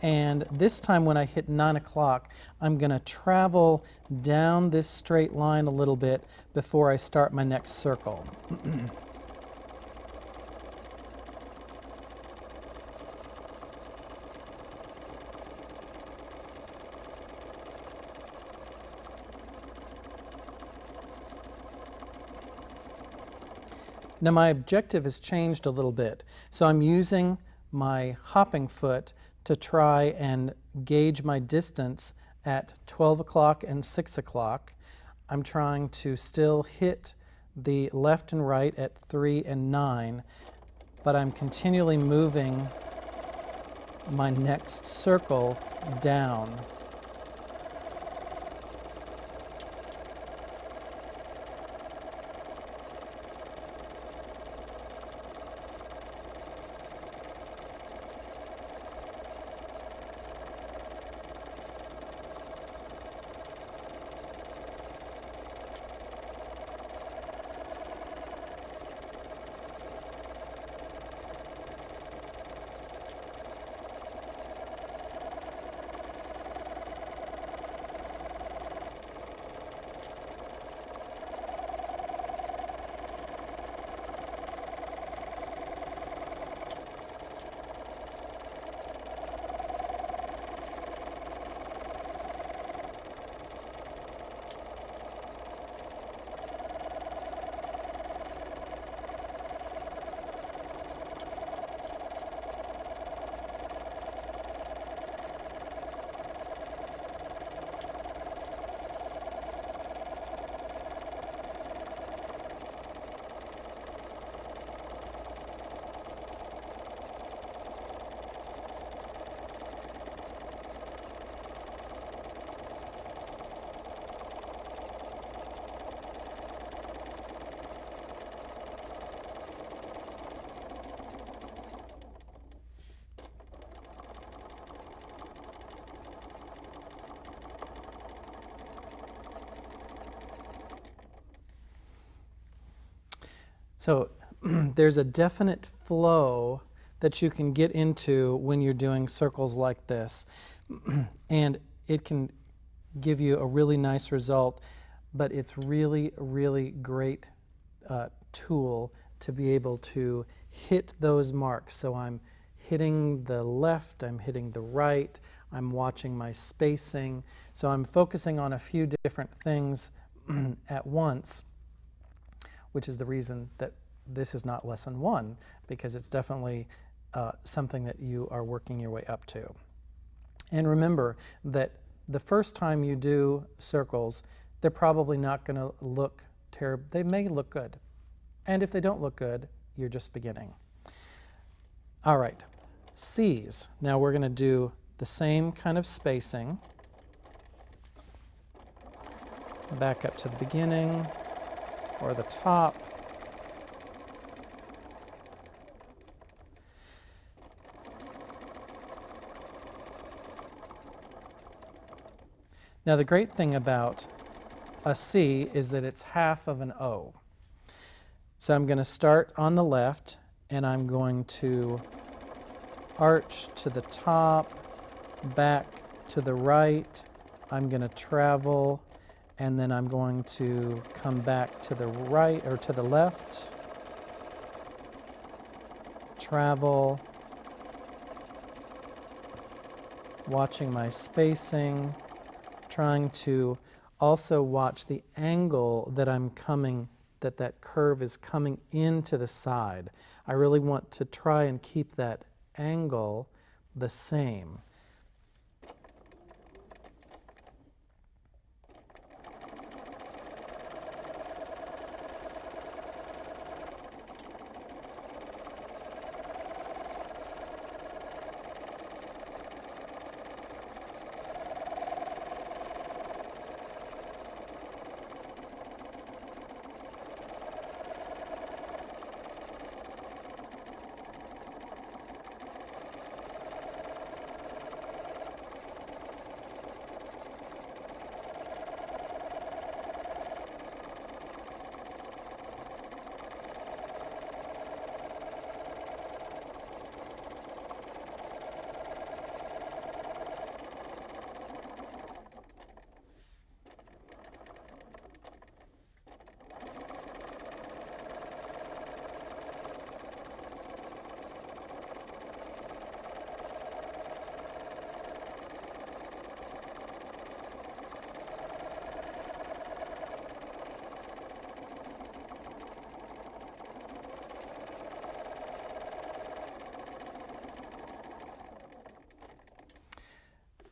and this time when I hit 9 o'clock, I'm going to travel down this straight line a little bit before I start my next circle. Now my objective has changed a little bit, so I'm using my hopping foot to try and gauge my distance at 12 o'clock and 6 o'clock. I'm trying to still hit the left and right at 3 and 9, but I'm continually moving my next circle down. So there's a definite flow that you can get into when you're doing circles like this, and it can give you a really nice result, but it's really, really great tool to be able to hit those marks. So I'm hitting the left, I'm hitting the right, I'm watching my spacing. So I'm focusing on a few different things at once, which is the reason that this is not lesson 1, because it's definitely something that you are working your way up to. And remember that the first time you do circles, they're probably not going to look terrible. They may look good. And if they don't look good, you're just beginning. All right, C's. Now we're going to do the same kind of spacing. Back up to the beginning or the top. Now the great thing about a C is that it's half of an O. So I'm going to start on the left and I'm going to arch to the top, back to the right. I'm going to travel and then I'm going to come back to the right or to the left, travel, watching my spacing, trying to also watch the angle that I'm coming, that curve is coming into the side. I really want to try and keep that angle the same.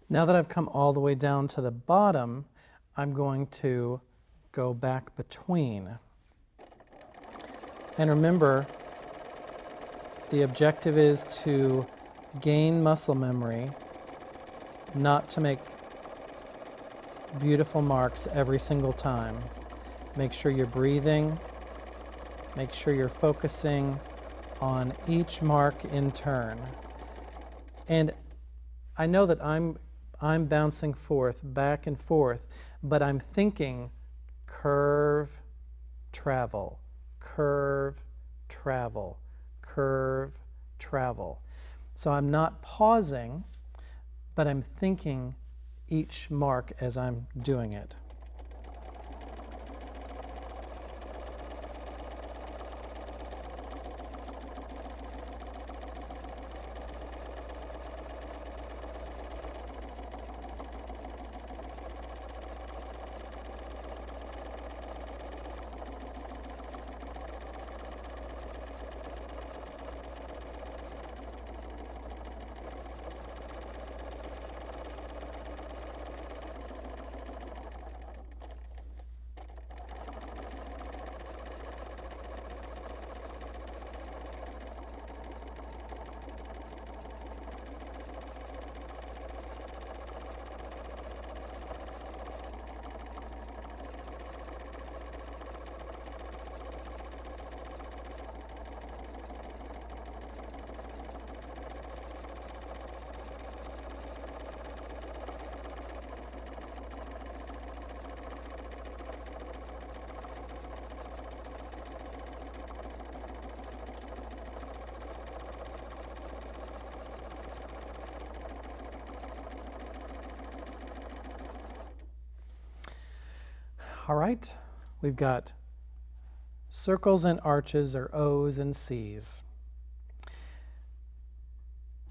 Now that I've come all the way down to the bottom, I'm going to go back between. And remember, the objective is to gain muscle memory, not to make beautiful marks every single time. Make sure you're breathing. Make sure you're focusing on each mark in turn. And I know that I'm bouncing forth, back and forth, but I'm thinking curve, travel, curve, travel, curve, travel. So I'm not pausing, but I'm thinking each mark as I'm doing it. All right, we've got circles and arches, or O's and C's.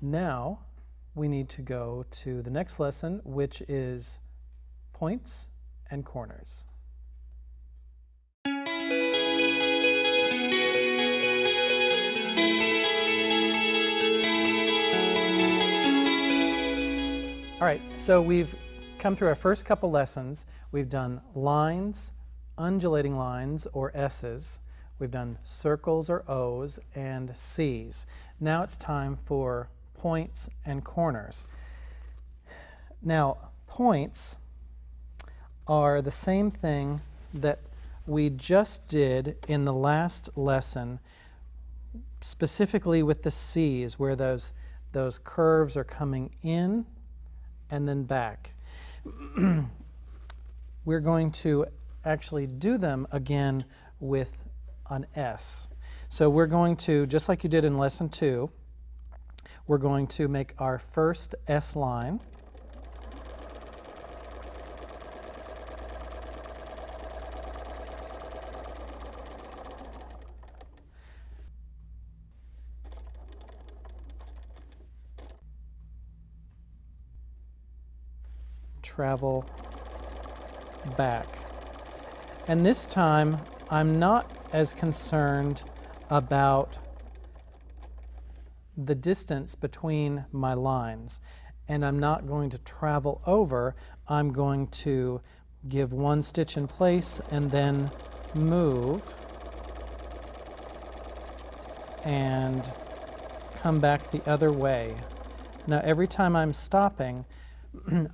Now we need to go to the next lesson, which is points and corners. All right, so we've come through our first couple lessons. We've done lines, undulating lines, or S's. We've done circles, or O's, and C's. Now it's time for points and corners. Now, points are the same thing that we just did in the last lesson, specifically with the C's, where those curves are coming in and then back. We're going to actually do them again with an S. So we're going to, just like you did in lesson 2, we're going to make our first S line. Travel back. And this time I'm not as concerned about the distance between my lines, and I'm not going to travel over. I'm going to give one stitch in place and then move and come back the other way. Now every time I'm stopping,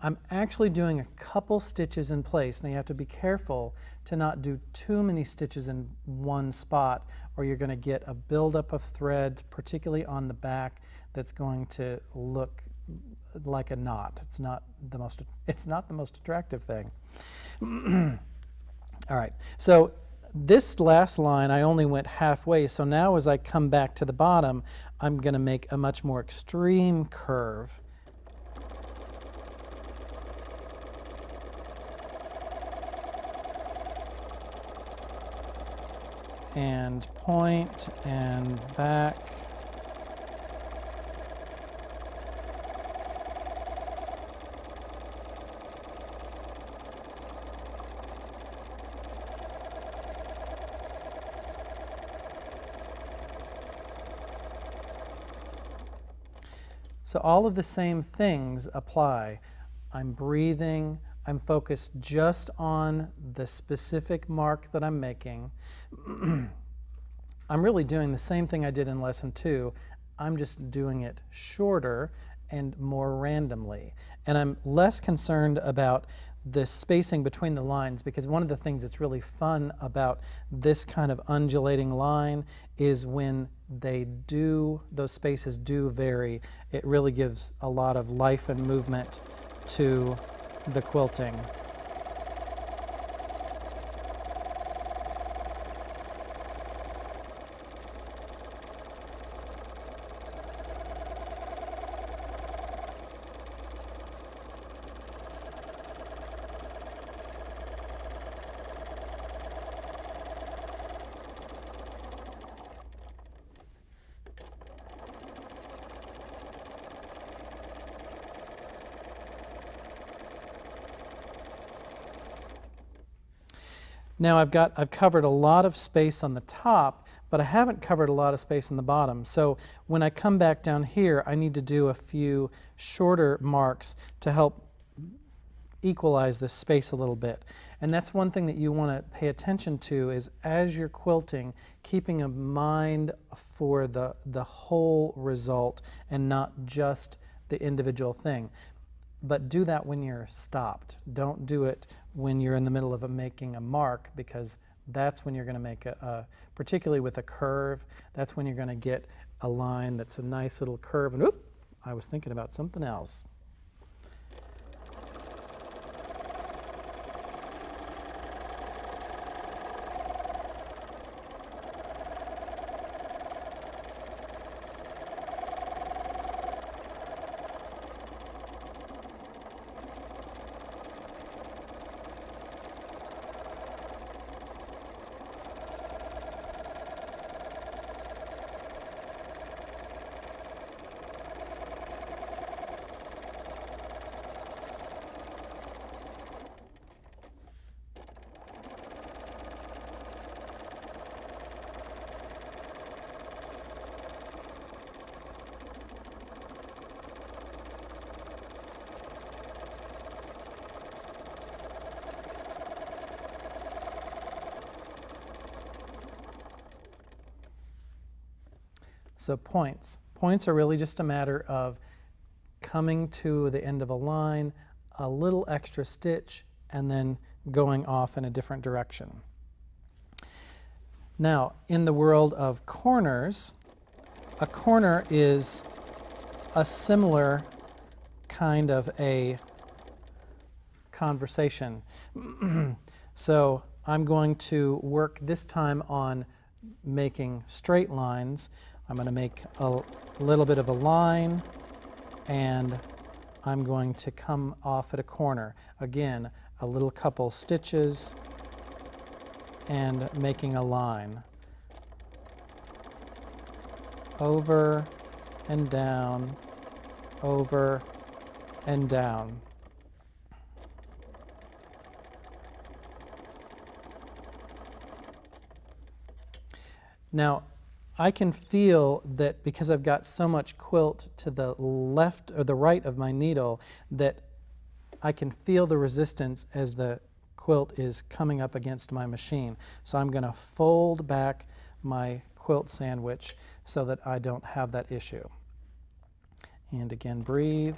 I'm actually doing a couple stitches in place. Now you have to be careful to not do too many stitches in one spot, or you're going to get a buildup of thread, particularly on the back, that's going to look like a knot. It's not the most attractive thing. All right, so this last line I only went halfway, so now as I come back to the bottom, I'm going to make a much more extreme curve. And point and back. So all of the same things apply. I'm breathing, I'm focused just on the specific mark that I'm making. I'm really doing the same thing I did in lesson 2. I'm just doing it shorter and more randomly. And I'm less concerned about the spacing between the lines, because one of the things that's really fun about this kind of undulating line is when those spaces do vary, it really gives a lot of life and movement to the quilting. Now I've covered a lot of space on the top, but I haven't covered a lot of space on the bottom. So when I come back down here, I need to do a few shorter marks to help equalize this space a little bit. And that's one thing that you want to pay attention to, is as you're quilting, keeping in mind for the whole result and not just the individual thing. But do that when you're stopped. Don't do it when you're in the middle of making a mark, because that's when you're going to make particularly with a curve, that's when you're going to get a line that's a nice little curve. And oop, I was thinking about something else. So points. Points are really just a matter of coming to the end of a line, a little extra stitch, and then going off in a different direction. Now, in the world of corners, a corner is a similar kind of a conversation. So I'm going to work this time on making straight lines. I'm going to make a little bit of a line, and I'm going to come off at a corner. Again, a little couple stitches and making a line. Over and down, over and down. Now, I can feel that because I've got so much quilt to the left or the right of my needle, that I can feel the resistance as the quilt is coming up against my machine. So I'm going to fold back my quilt sandwich so that I don't have that issue. And again, breathe.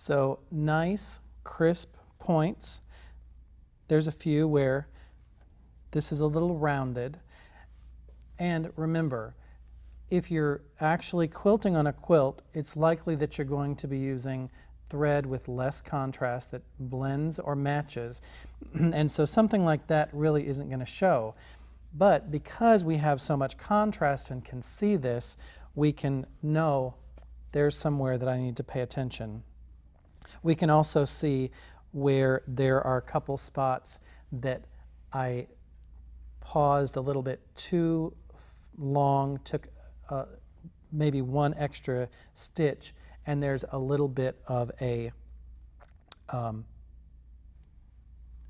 So nice, crisp points. There's a few where this is a little rounded. And remember, if you're actually quilting on a quilt, it's likely that you're going to be using thread with less contrast that blends or matches. And so something like that really isn't going to show. But because we have so much contrast and can see this, we can know there's somewhere that I need to pay attention. We can also see where there are a couple spots that I paused a little bit too long, took maybe one extra stitch, and there's a little bit of a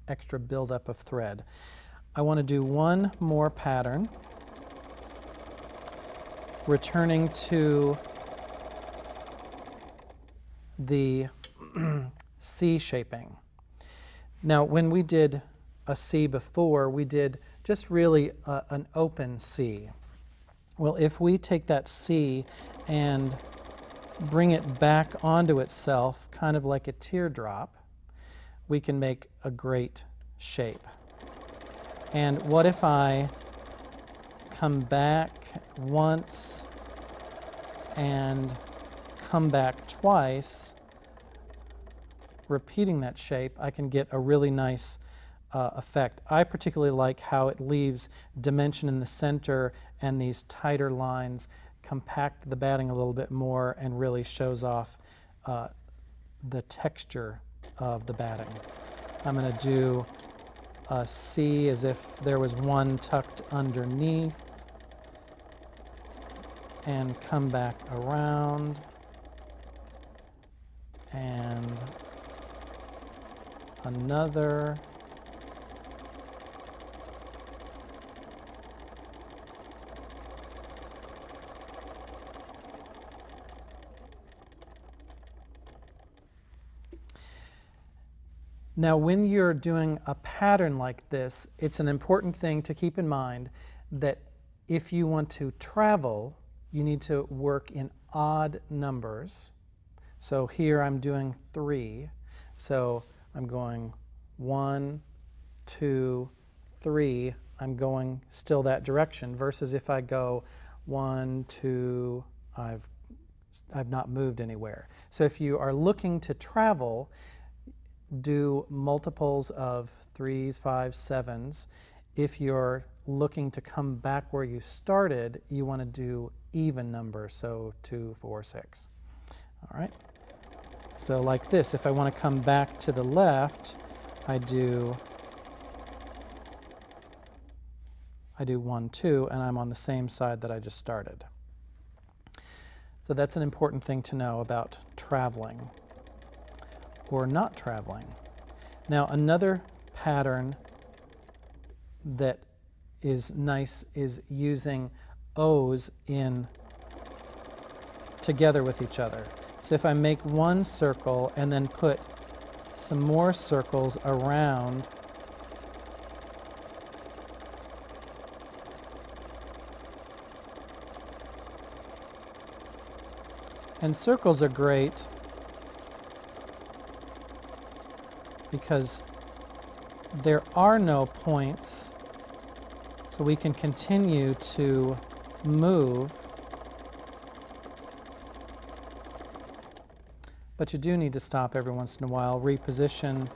extra buildup of thread. I want to do one more pattern, returning to the C shaping. Now, when we did a C before, we did just really an open C. Well, if we take that C and bring it back onto itself, kind of like a teardrop, we can make a great shape. And what if I come back once and come back twice, repeating that shape, I can get a really nice effect. I particularly like how it leaves dimension in the center, and these tighter lines compact the batting a little bit more and really shows off the texture of the batting. I'm going to do a C as if there was one tucked underneath, and come back around, and another. Now, when you're doing a pattern like this, it's an important thing to keep in mind that if you want to travel, you need to work in odd numbers. So here I'm doing 3. So I'm going 1, 2, 3. I'm going still that direction, versus if I go 1, 2, I've not moved anywhere. So if you are looking to travel, do multiples of 3s, 5s, 7s. If you're looking to come back where you started, you want to do even numbers, so 2, 4, 6. All right. So like this, if I want to come back to the left, I do 1, 2, and I'm on the same side that I just started. So that's an important thing to know about traveling or not traveling. Now, another pattern that is nice is using O's in together with each other. So if I make one circle and then put some more circles around, and circles are great because there are no points, so we can continue to move. But you do need to stop every once in a while, reposition,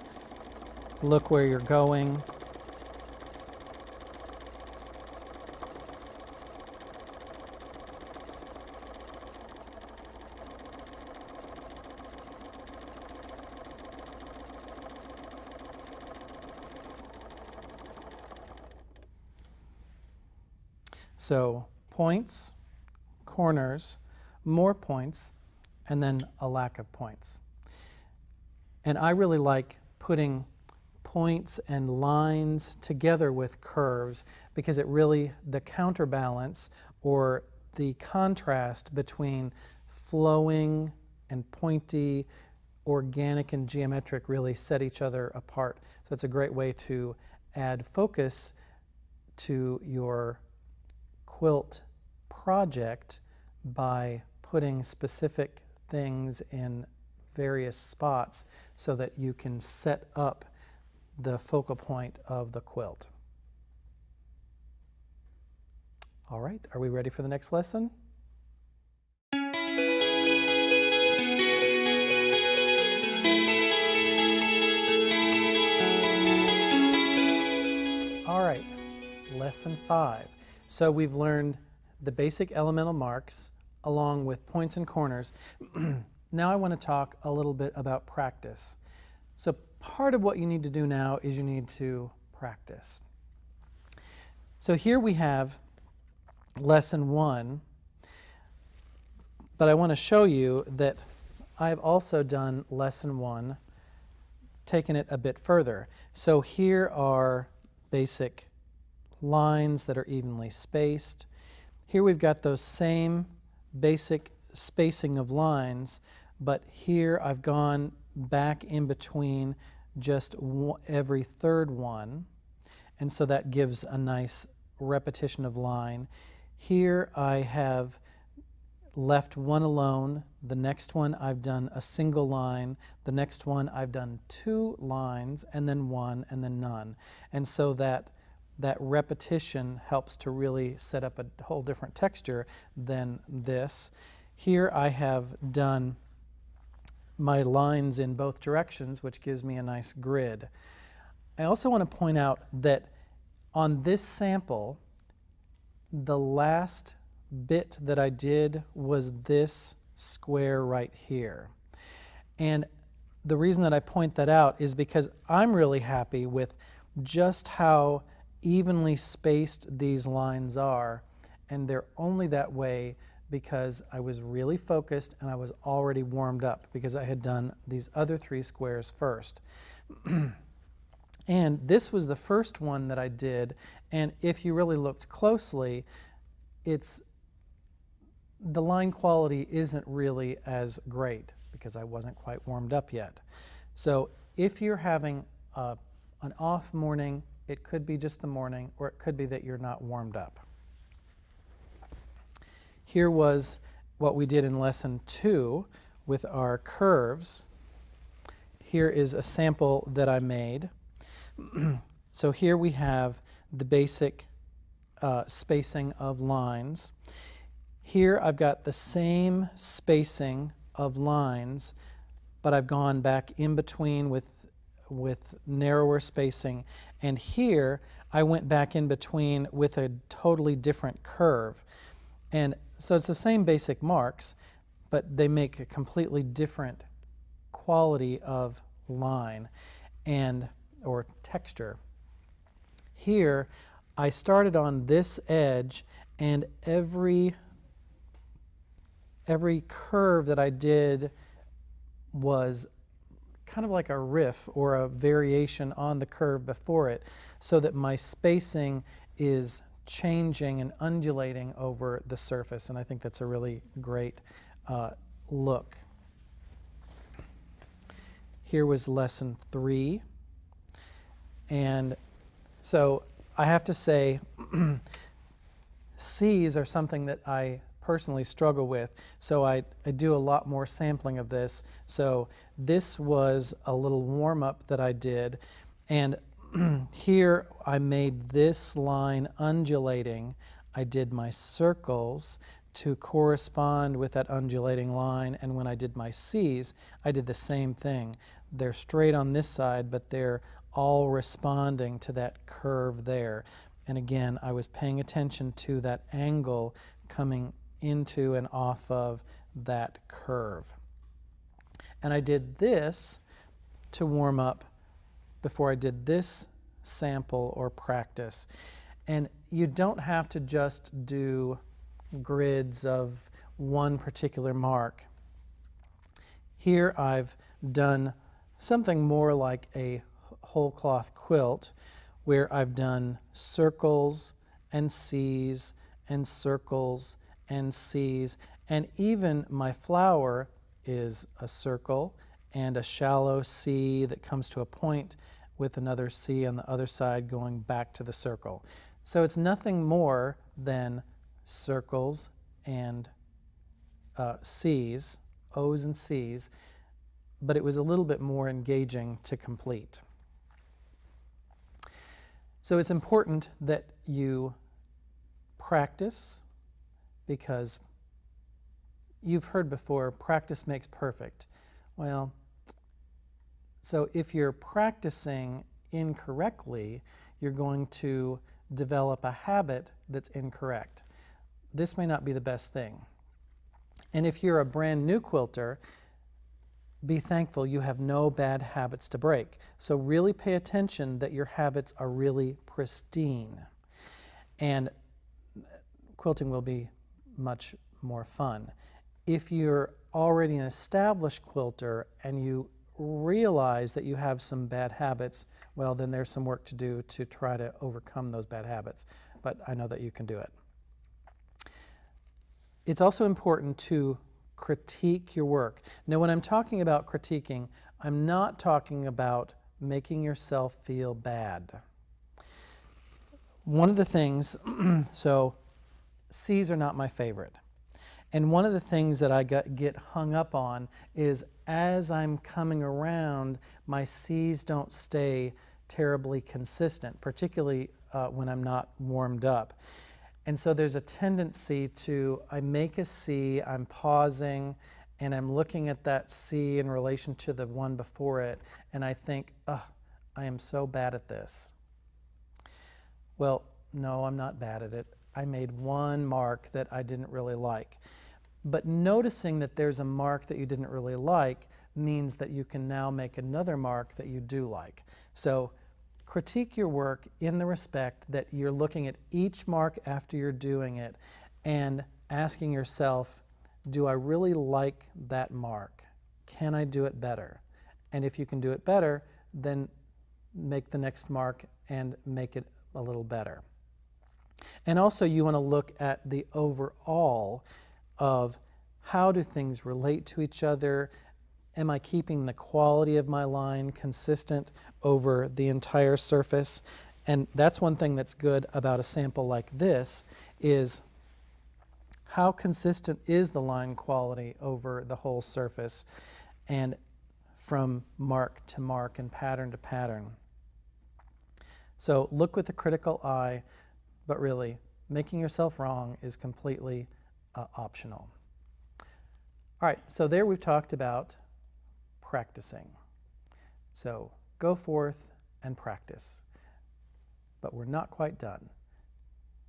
look where you're going. So points, corners, more points, and then a lack of points. And I really like putting points and lines together with curves because it really, the counterbalance or the contrast between flowing and pointy, organic and geometric really set each other apart. So it's a great way to add focus to your quilt project by putting specific things in various spots so that you can set up the focal point of the quilt. All right, are we ready for the next lesson? All right, lesson 5. So we've learned the basic elemental marks along with points and corners. Now I want to talk a little bit about practice. So part of what you need to do now is you need to practice. So here we have lesson 1, but I want to show you that I've also done lesson 1, taken it a bit further. So here are basic lines that are evenly spaced. Here we've got those same basic spacing of lines, but here I've gone back in between just every third one, and so that gives a nice repetition of line. Here I have left one alone. The next one I've done a single line. The next one I've done 2 lines, and then 1, and then none. And so that repetition helps to really set up a whole different texture than this. Here I have done my lines in both directions, which gives me a nice grid. I also want to point out that on this sample, the last bit that I did was this square right here. And the reason that I point that out is because I'm really happy with just how evenly spaced these lines are, and they're only that way because I was really focused and I was already warmed up because I had done these other 3 squares first. And this was the first one that I did, and if you really looked closely, the line quality isn't really as great because I wasn't quite warmed up yet. So if you're having an off morning, it could be just the morning, or it could be that you're not warmed up. Here was what we did in lesson 2 with our curves. Here is a sample that I made. So here we have the basic spacing of lines. Here I've got the same spacing of lines, but I've gone back in between with narrower spacing. And here I went back in between with a totally different curve. And so it's the same basic marks, but they make a completely different quality of line or texture. Here I started on this edge, and every curve that I did was kind of like a riff or a variation on the curve before it, so that my spacing is changing and undulating over the surface, and I think that's a really great look. Here was lesson 3, and so I have to say C's are something that I personally struggle with, so I do a lot more sampling of this. So this was a little warm-up that I did, and here I made this line undulating. I did my circles to correspond with that undulating line, and when I did my C's, I did the same thing. They're straight on this side, but they're all responding to that curve there. And again, I was paying attention to that angle coming into and off of that curve. And I did this to warm up before I did this sample or practice. And you don't have to just do grids of one particular mark. Here I've done something more like a whole cloth quilt, where I've done circles and C's and circles and C's, and even my flower is a circle and a shallow C that comes to a point with another C on the other side going back to the circle. So it's nothing more than circles and C's, O's and C's, but it was a little bit more engaging to complete. So it's important that you practice, because you've heard before, practice makes perfect. Well, so if you're practicing incorrectly, you're going to develop a habit that's incorrect. This may not be the best thing. And if you're a brand new quilter, be thankful you have no bad habits to break. So really pay attention that your habits are really pristine. And quilting will be much more fun. If you're already an established quilter and you realize that you have some bad habits, well, then there's some work to do to try to overcome those bad habits. But I know that you can do it. It's also important to critique your work. Now, when I'm talking about critiquing, I'm not talking about making yourself feel bad. One of the things, so C's are not my favorite. And one of the things that I get hung up on is as I'm coming around, my C's don't stay terribly consistent, particularly when I'm not warmed up. And so there's a tendency to, I make a C, I'm pausing, and I'm looking at that C in relation to the one before it, and I think, ugh, I am so bad at this. Well, no, I'm not bad at it. I made one mark that I didn't really like. But noticing that there's a mark that you didn't really like means that you can now make another mark that you do like. So critique your work in the respect that you're looking at each mark after you're doing it and asking yourself, do I really like that mark? Can I do it better? And if you can do it better, then make the next mark and make it a little better. And also you want to look at the overall of how do things relate to each other. Am I keeping the quality of my line consistent over the entire surface? And that's one thing that's good about a sample like this, is how consistent is the line quality over the whole surface and from mark to mark and pattern to pattern. So look with a critical eye, but really making yourself wrong is completely optional. All right, so there we've talked about practicing. So go forth and practice. But we're not quite done.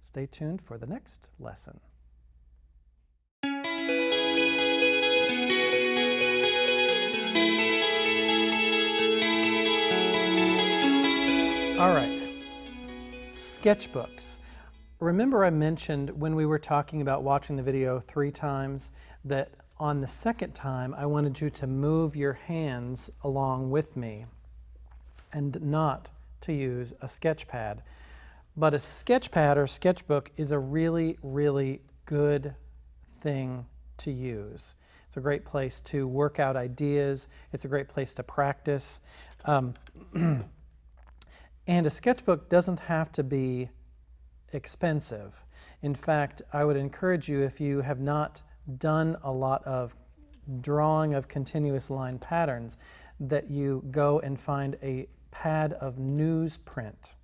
Stay tuned for the next lesson. All right, sketchbooks. Remember I mentioned when we were talking about watching the video 3 times that on the second time I wanted you to move your hands along with me and not to use a sketch pad. But a sketch pad or sketchbook is a really, really good thing to use. It's a great place to work out ideas. It's a great place to practice. And a sketchbook doesn't have to be expensive. In fact, I would encourage you, if you have not done a lot of drawing of continuous line patterns, that you go and find a pad of newsprint.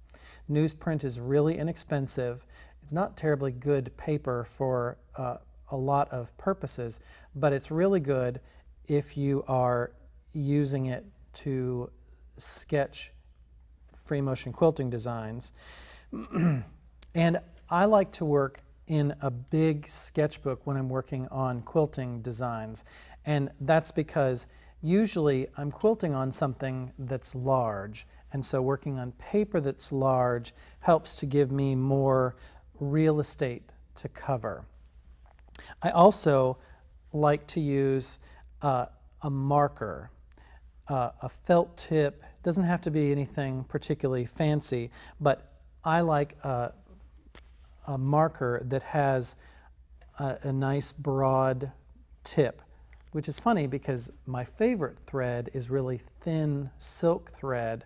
Newsprint is really inexpensive. It's not terribly good paper for a lot of purposes, but it's really good if you are using it to sketch free motion quilting designs. And I like to work in a big sketchbook when I'm working on quilting designs, and that's because usually I'm quilting on something that's large, and so working on paper that's large helps to give me more real estate to cover. I also like to use a marker, a felt tip. Doesn't have to be anything particularly fancy, but I like a marker that has a nice broad tip, which is funny because my favorite thread is really thin silk thread,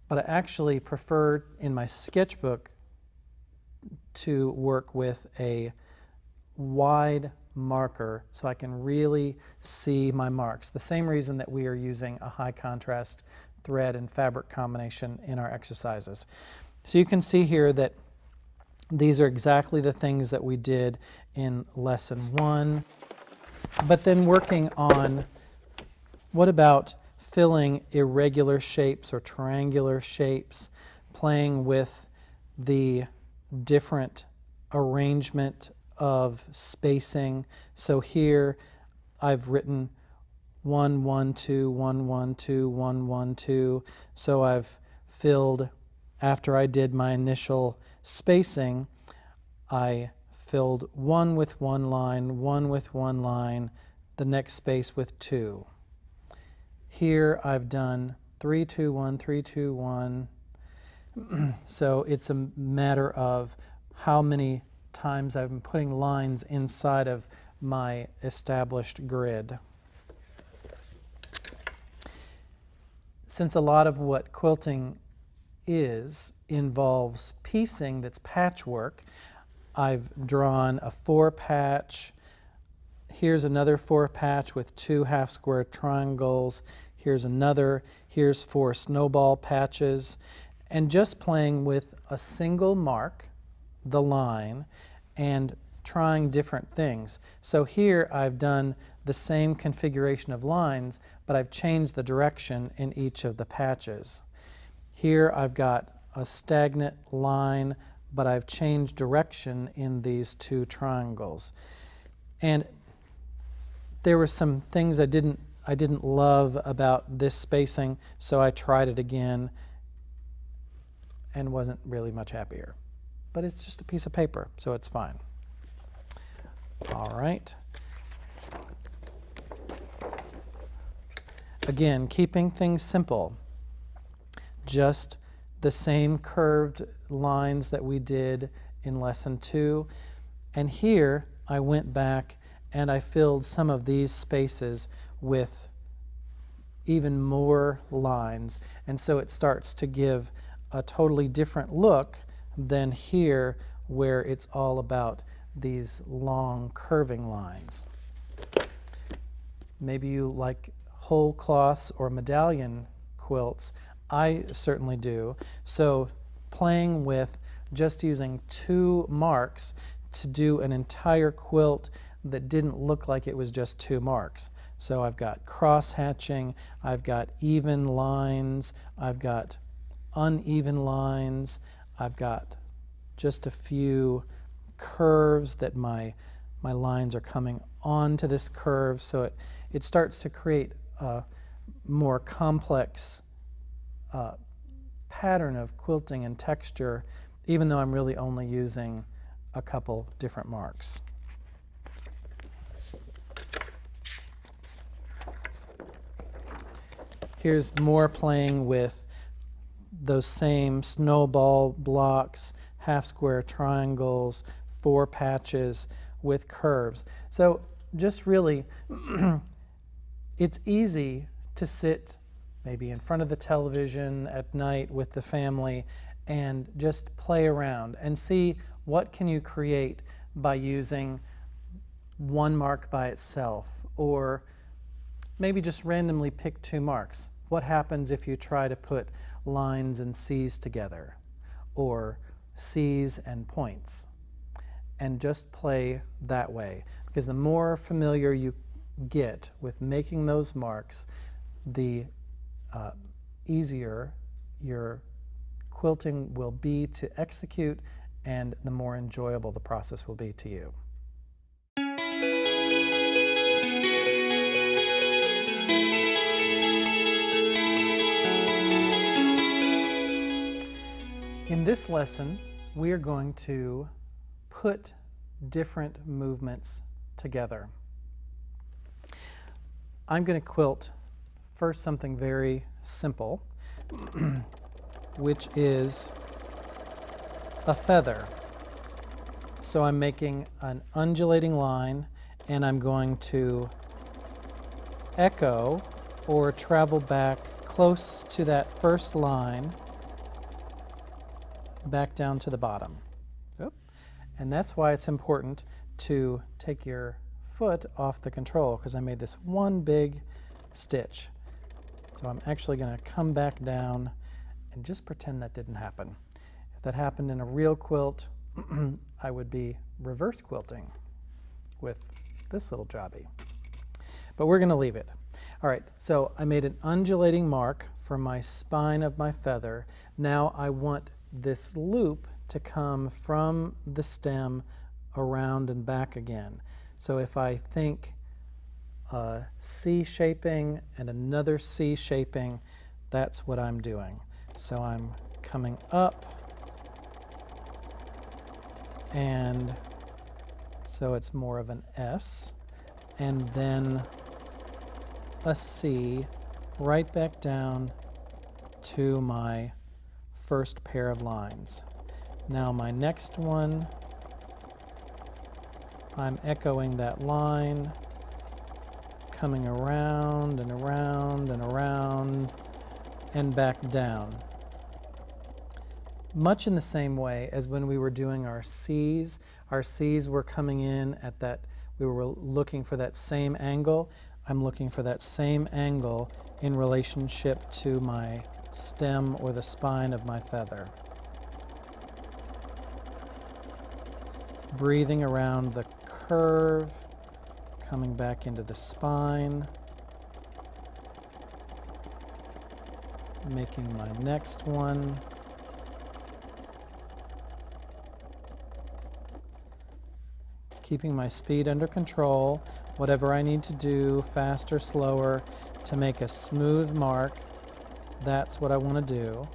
but I actually prefer in my sketchbook to work with a wide marker so I can really see my marks. The same reason that we are using a high contrast thread and fabric combination in our exercises. So you can see here that these are exactly the things that we did in lesson 1, but then working on what about filling irregular shapes or triangular shapes, playing with the different arrangement of spacing. So here I've written 1, 1, 2, 1, 1, 2, 1, 1, 2. So I've filled, after I did my initial spacing, I filled 1 with 1 line, 1 with 1 line, the next space with 2. Here I've done 3, 2, 1, 3, 2, 1. So it's a matter of how many times I've been putting lines inside of my established grid. Since a lot of what quilting involves piecing that's patchwork, I've drawn a 4-patch. Here's another 4-patch with 2 half-square triangles. Here's another. Here's 4 snowball patches. And just playing with a single mark, the line, and trying different things. So here I've done the same configuration of lines, but I've changed the direction in each of the patches. Here I've got a stagnant line, but I've changed direction in these 2 triangles. And there were some things I didn't love about this spacing, so I tried it again and wasn't really much happier. But it's just a piece of paper, so it's fine. All right. Again, keeping things simple. Just the same curved lines that we did in lesson 2. And here I went back and I filled some of these spaces with even more lines. And so it starts to give a totally different look than here where it's all about these long curving lines. Maybe you like whole cloths or medallion quilts. I certainly do. So playing with just using 2 marks to do an entire quilt that didn't look like it was just 2 marks. So I've got cross hatching, I've got even lines, I've got uneven lines, I've got just a few curves that my lines are coming onto this curve, so it starts to create a more complex pattern of quilting and texture, even though I'm really only using a couple different marks. Here's more playing with those same snowball blocks, half square triangles, 4 patches with curves. So just really, it's easy to sit maybe in front of the television at night with the family and just play around and see what can you create by using 1 mark by itself, or maybe just randomly pick 2 marks. What happens if you try to put lines and C's together, or C's and points, and just play that way? Because the more familiar you get with making those marks, the easier your quilting will be to execute, and the more enjoyable the process will be to you. In this lesson, we are going to put different movements together. I'm going to quilt first something very simple, which is a feather. So I'm making an undulating line, and I'm going to echo or travel back close to that first line, back down to the bottom. Oop. And that's why it's important to take your foot off the control because I made this one big stitch. So I'm actually going to come back down and just pretend that didn't happen. If that happened in a real quilt, I would be reverse quilting with this little jobby. But we're going to leave it. All right, so I made an undulating mark for my spine of my feather. Now I want this loop to come from the stem around and back again. So if I think C shaping and another C shaping, that's what I'm doing. So I'm coming up, and so it's more of an S, and then a C right back down to my first pair of lines. Now my next one, I'm echoing that line, coming around and around and around and back down. Much in the same way as when we were doing our C's. Our C's were coming in at that, we were looking for that same angle. I'm looking for that same angle in relationship to my stem or the spine of my feather. Breathing around the curve, coming back into the spine, making my next one, keeping my speed under control, whatever I need to do, fast or slower, to make a smooth mark, that's what I want to do.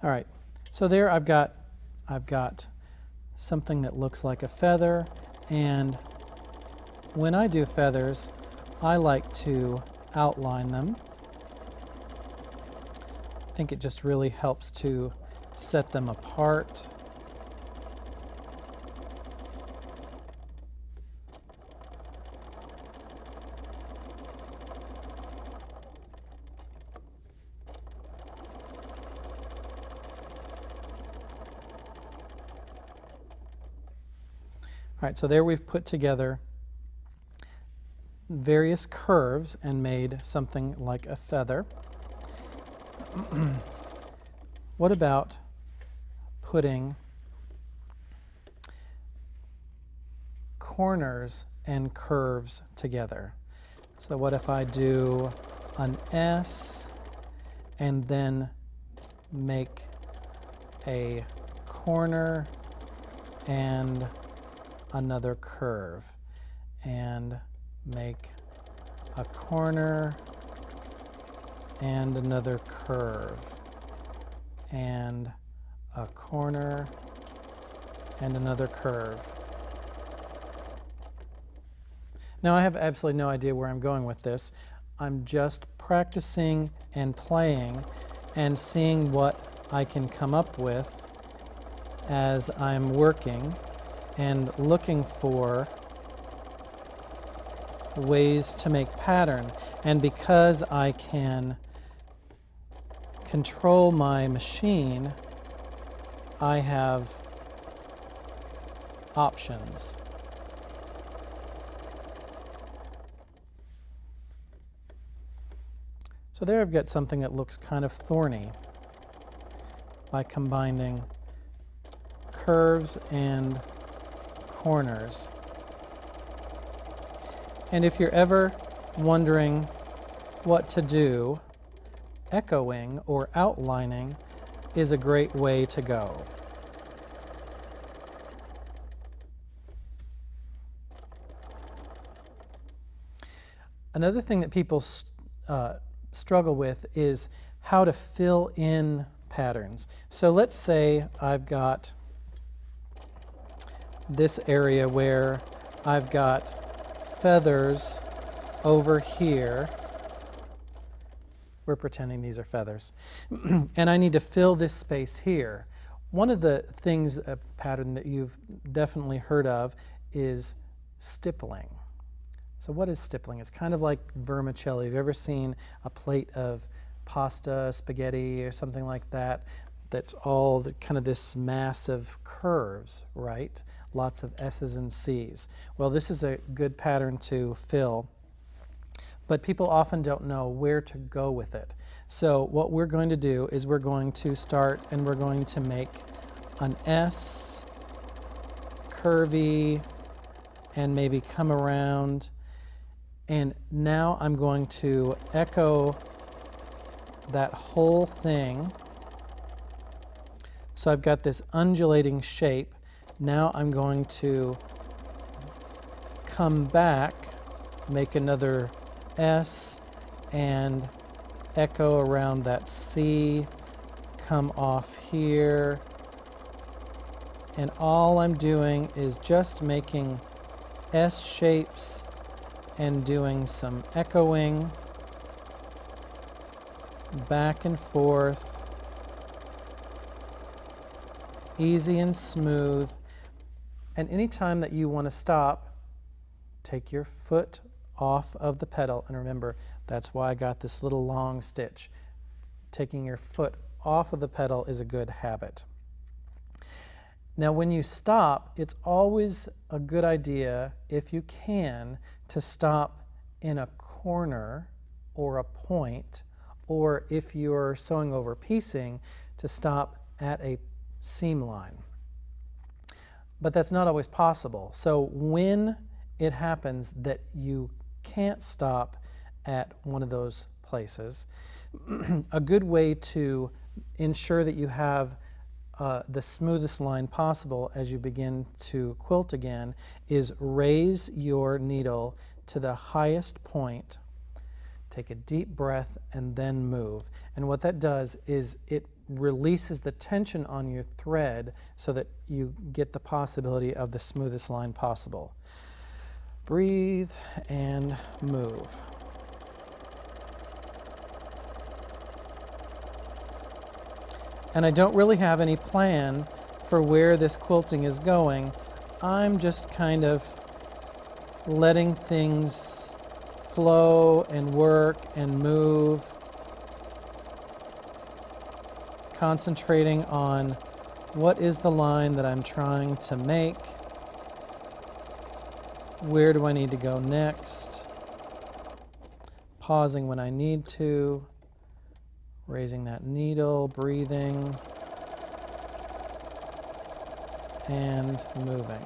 All right, so there I've got something that looks like a feather, and when I do feathers, I like to outline them. I think it just really helps to set them apart. All right, so there we've put together various curves and made something like a feather. What about putting corners and curves together? So what if I do an S and then make a corner and another curve, and make a corner and another curve, and a corner and another curve. Now I have absolutely no idea where I'm going with this. I'm just practicing and playing and seeing what I can come up with as I'm working, and looking for ways to make pattern. And because I can control my machine, I have options. So there I've got something that looks kind of thorny by combining curves and corners. And if you're ever wondering what to do, echoing or outlining is a great way to go. Another thing that people struggle with is how to fill in patterns. So let's say I've got this area where I've got feathers over here. We're pretending these are feathers. And I need to fill this space here. One of the things, a pattern that you've definitely heard of, is stippling. So what is stippling? It's kind of like vermicelli. Have you ever seen a plate of pasta, spaghetti, or something like that? That's all kind of this mass of curves, right? Lots of S's and C's. Well, this is a good pattern to fill, but people often don't know where to go with it. So what we're going to do is we're going to start and we're going to make an S, curvy, and maybe come around. And now I'm going to echo that whole thing. So I've got this undulating shape. Now I'm going to come back, make another S, and echo around that C, come off here. And all I'm doing is just making S shapes and doing some echoing back and forth. Easy and smooth. And anytime that you want to stop, take your foot off of the pedal. And remember, that's why I got this little long stitch. Taking your foot off of the pedal is a good habit. Now when you stop, it's always a good idea, if you can, to stop in a corner or a point, or if you're sewing over piecing, to stop at a seam line. But that's not always possible. So when it happens that you can't stop at one of those places, a good way to ensure that you have the smoothest line possible as you begin to quilt again is raise your needle to the highest point, take a deep breath, and then move. And what that does is it releases the tension on your thread so that you get the possibility of the smoothest line possible. Breathe and move. And I don't really have any plan for where this quilting is going. I'm just kind of letting things flow and work and move, concentrating on what is the line that I'm trying to make, where do I need to go next, pausing when I need to, raising that needle, breathing, and moving.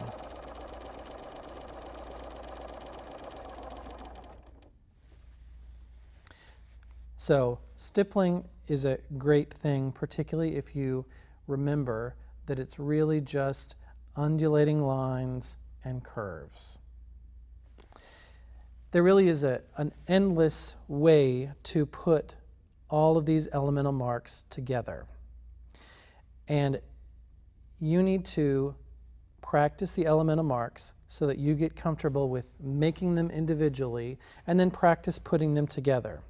So stippling is a great thing, particularly if you remember that it's really just undulating lines and curves. There really is an endless way to put all of these elemental marks together. And you need to practice the elemental marks so that you get comfortable with making them individually, and then practice putting them together.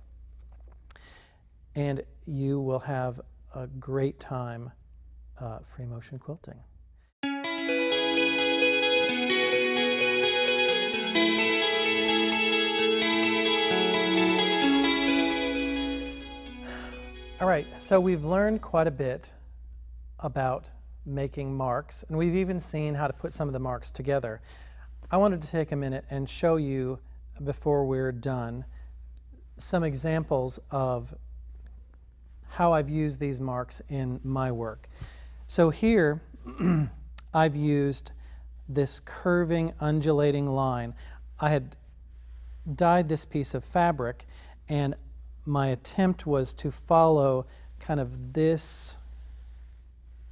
And you will have a great time free motion quilting. All right, so we've learned quite a bit about making marks, and we've even seen how to put some of the marks together. I wanted to take a minute and show you, before we're done, some examples of how I've used these marks in my work. So here I've used this curving, undulating line. I had dyed this piece of fabric, and my attempt was to follow kind of this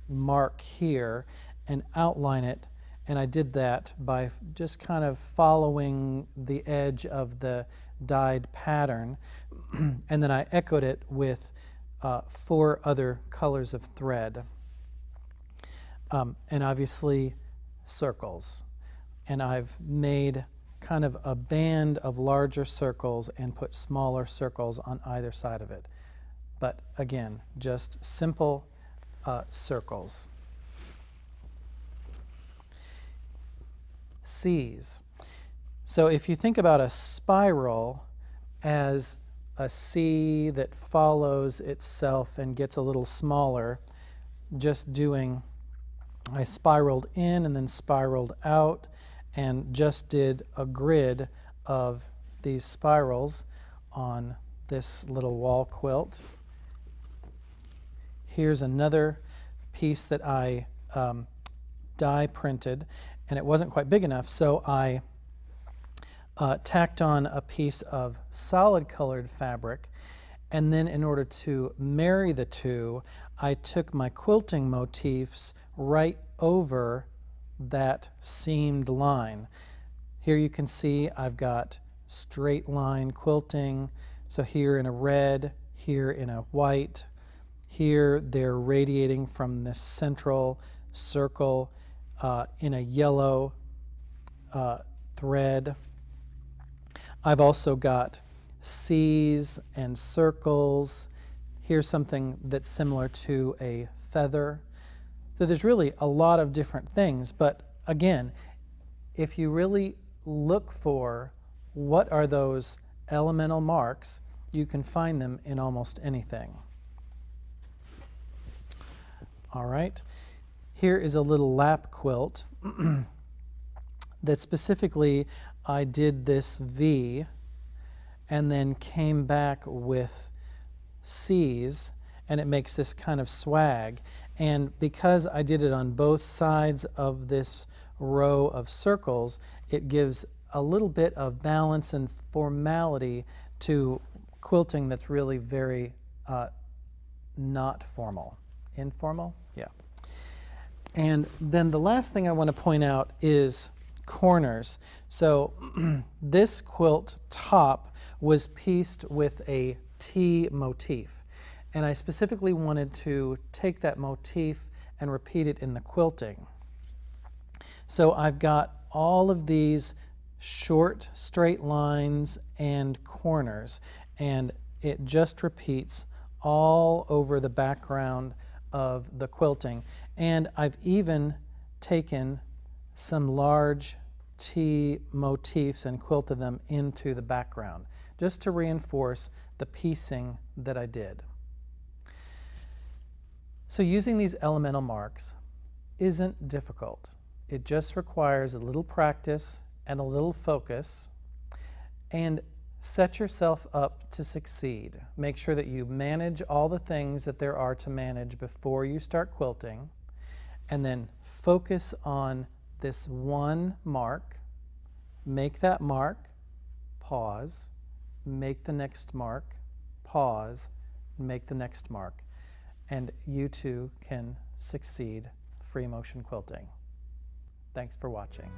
mark here and outline it, and I did that by just kind of following the edge of the dyed pattern, and then I echoed it with 4 other colors of thread, and obviously circles. And I've made kind of a band of larger circles and put smaller circles on either side of it. But again, just simple circles. C's. So if you think about a spiral as a C that follows itself and gets a little smaller, just doing, I spiraled in and then spiraled out and just did a grid of these spirals on this little wall quilt. Here's another piece that I die printed, and it wasn't quite big enough, so I tacked on a piece of solid colored fabric, and then in order to marry the two, I took my quilting motifs right over that seamed line. Here you can see I've got straight line quilting, so here in a red, here in a white, here they're radiating from this central circle in a yellow thread. I've also got C's and circles. Here's something that's similar to a feather. So there's really a lot of different things, but again, if you really look for what are those elemental marks, you can find them in almost anything. All right, here is a little lap quilt that specifically I did this V and then came back with C's, and it makes this kind of swag. And because I did it on both sides of this row of circles, it gives a little bit of balance and formality to quilting that's really very not formal. Informal? Yeah. And then the last thing I want to point out is corners. So this quilt top was pieced with a T motif. And I specifically wanted to take that motif and repeat it in the quilting. So I've got all of these short straight lines and corners, and it just repeats all over the background of the quilting. And I've even taken some large T motifs and quilted them into the background, just to reinforce the piecing that I did. So using these elemental marks isn't difficult. It just requires a little practice and a little focus, and set yourself up to succeed. Make sure that you manage all the things that there are to manage before you start quilting, and then focus on this one mark. Make that mark, pause, make the next mark, pause, make the next mark, and you too can succeed free motion quilting. Thanks for watching.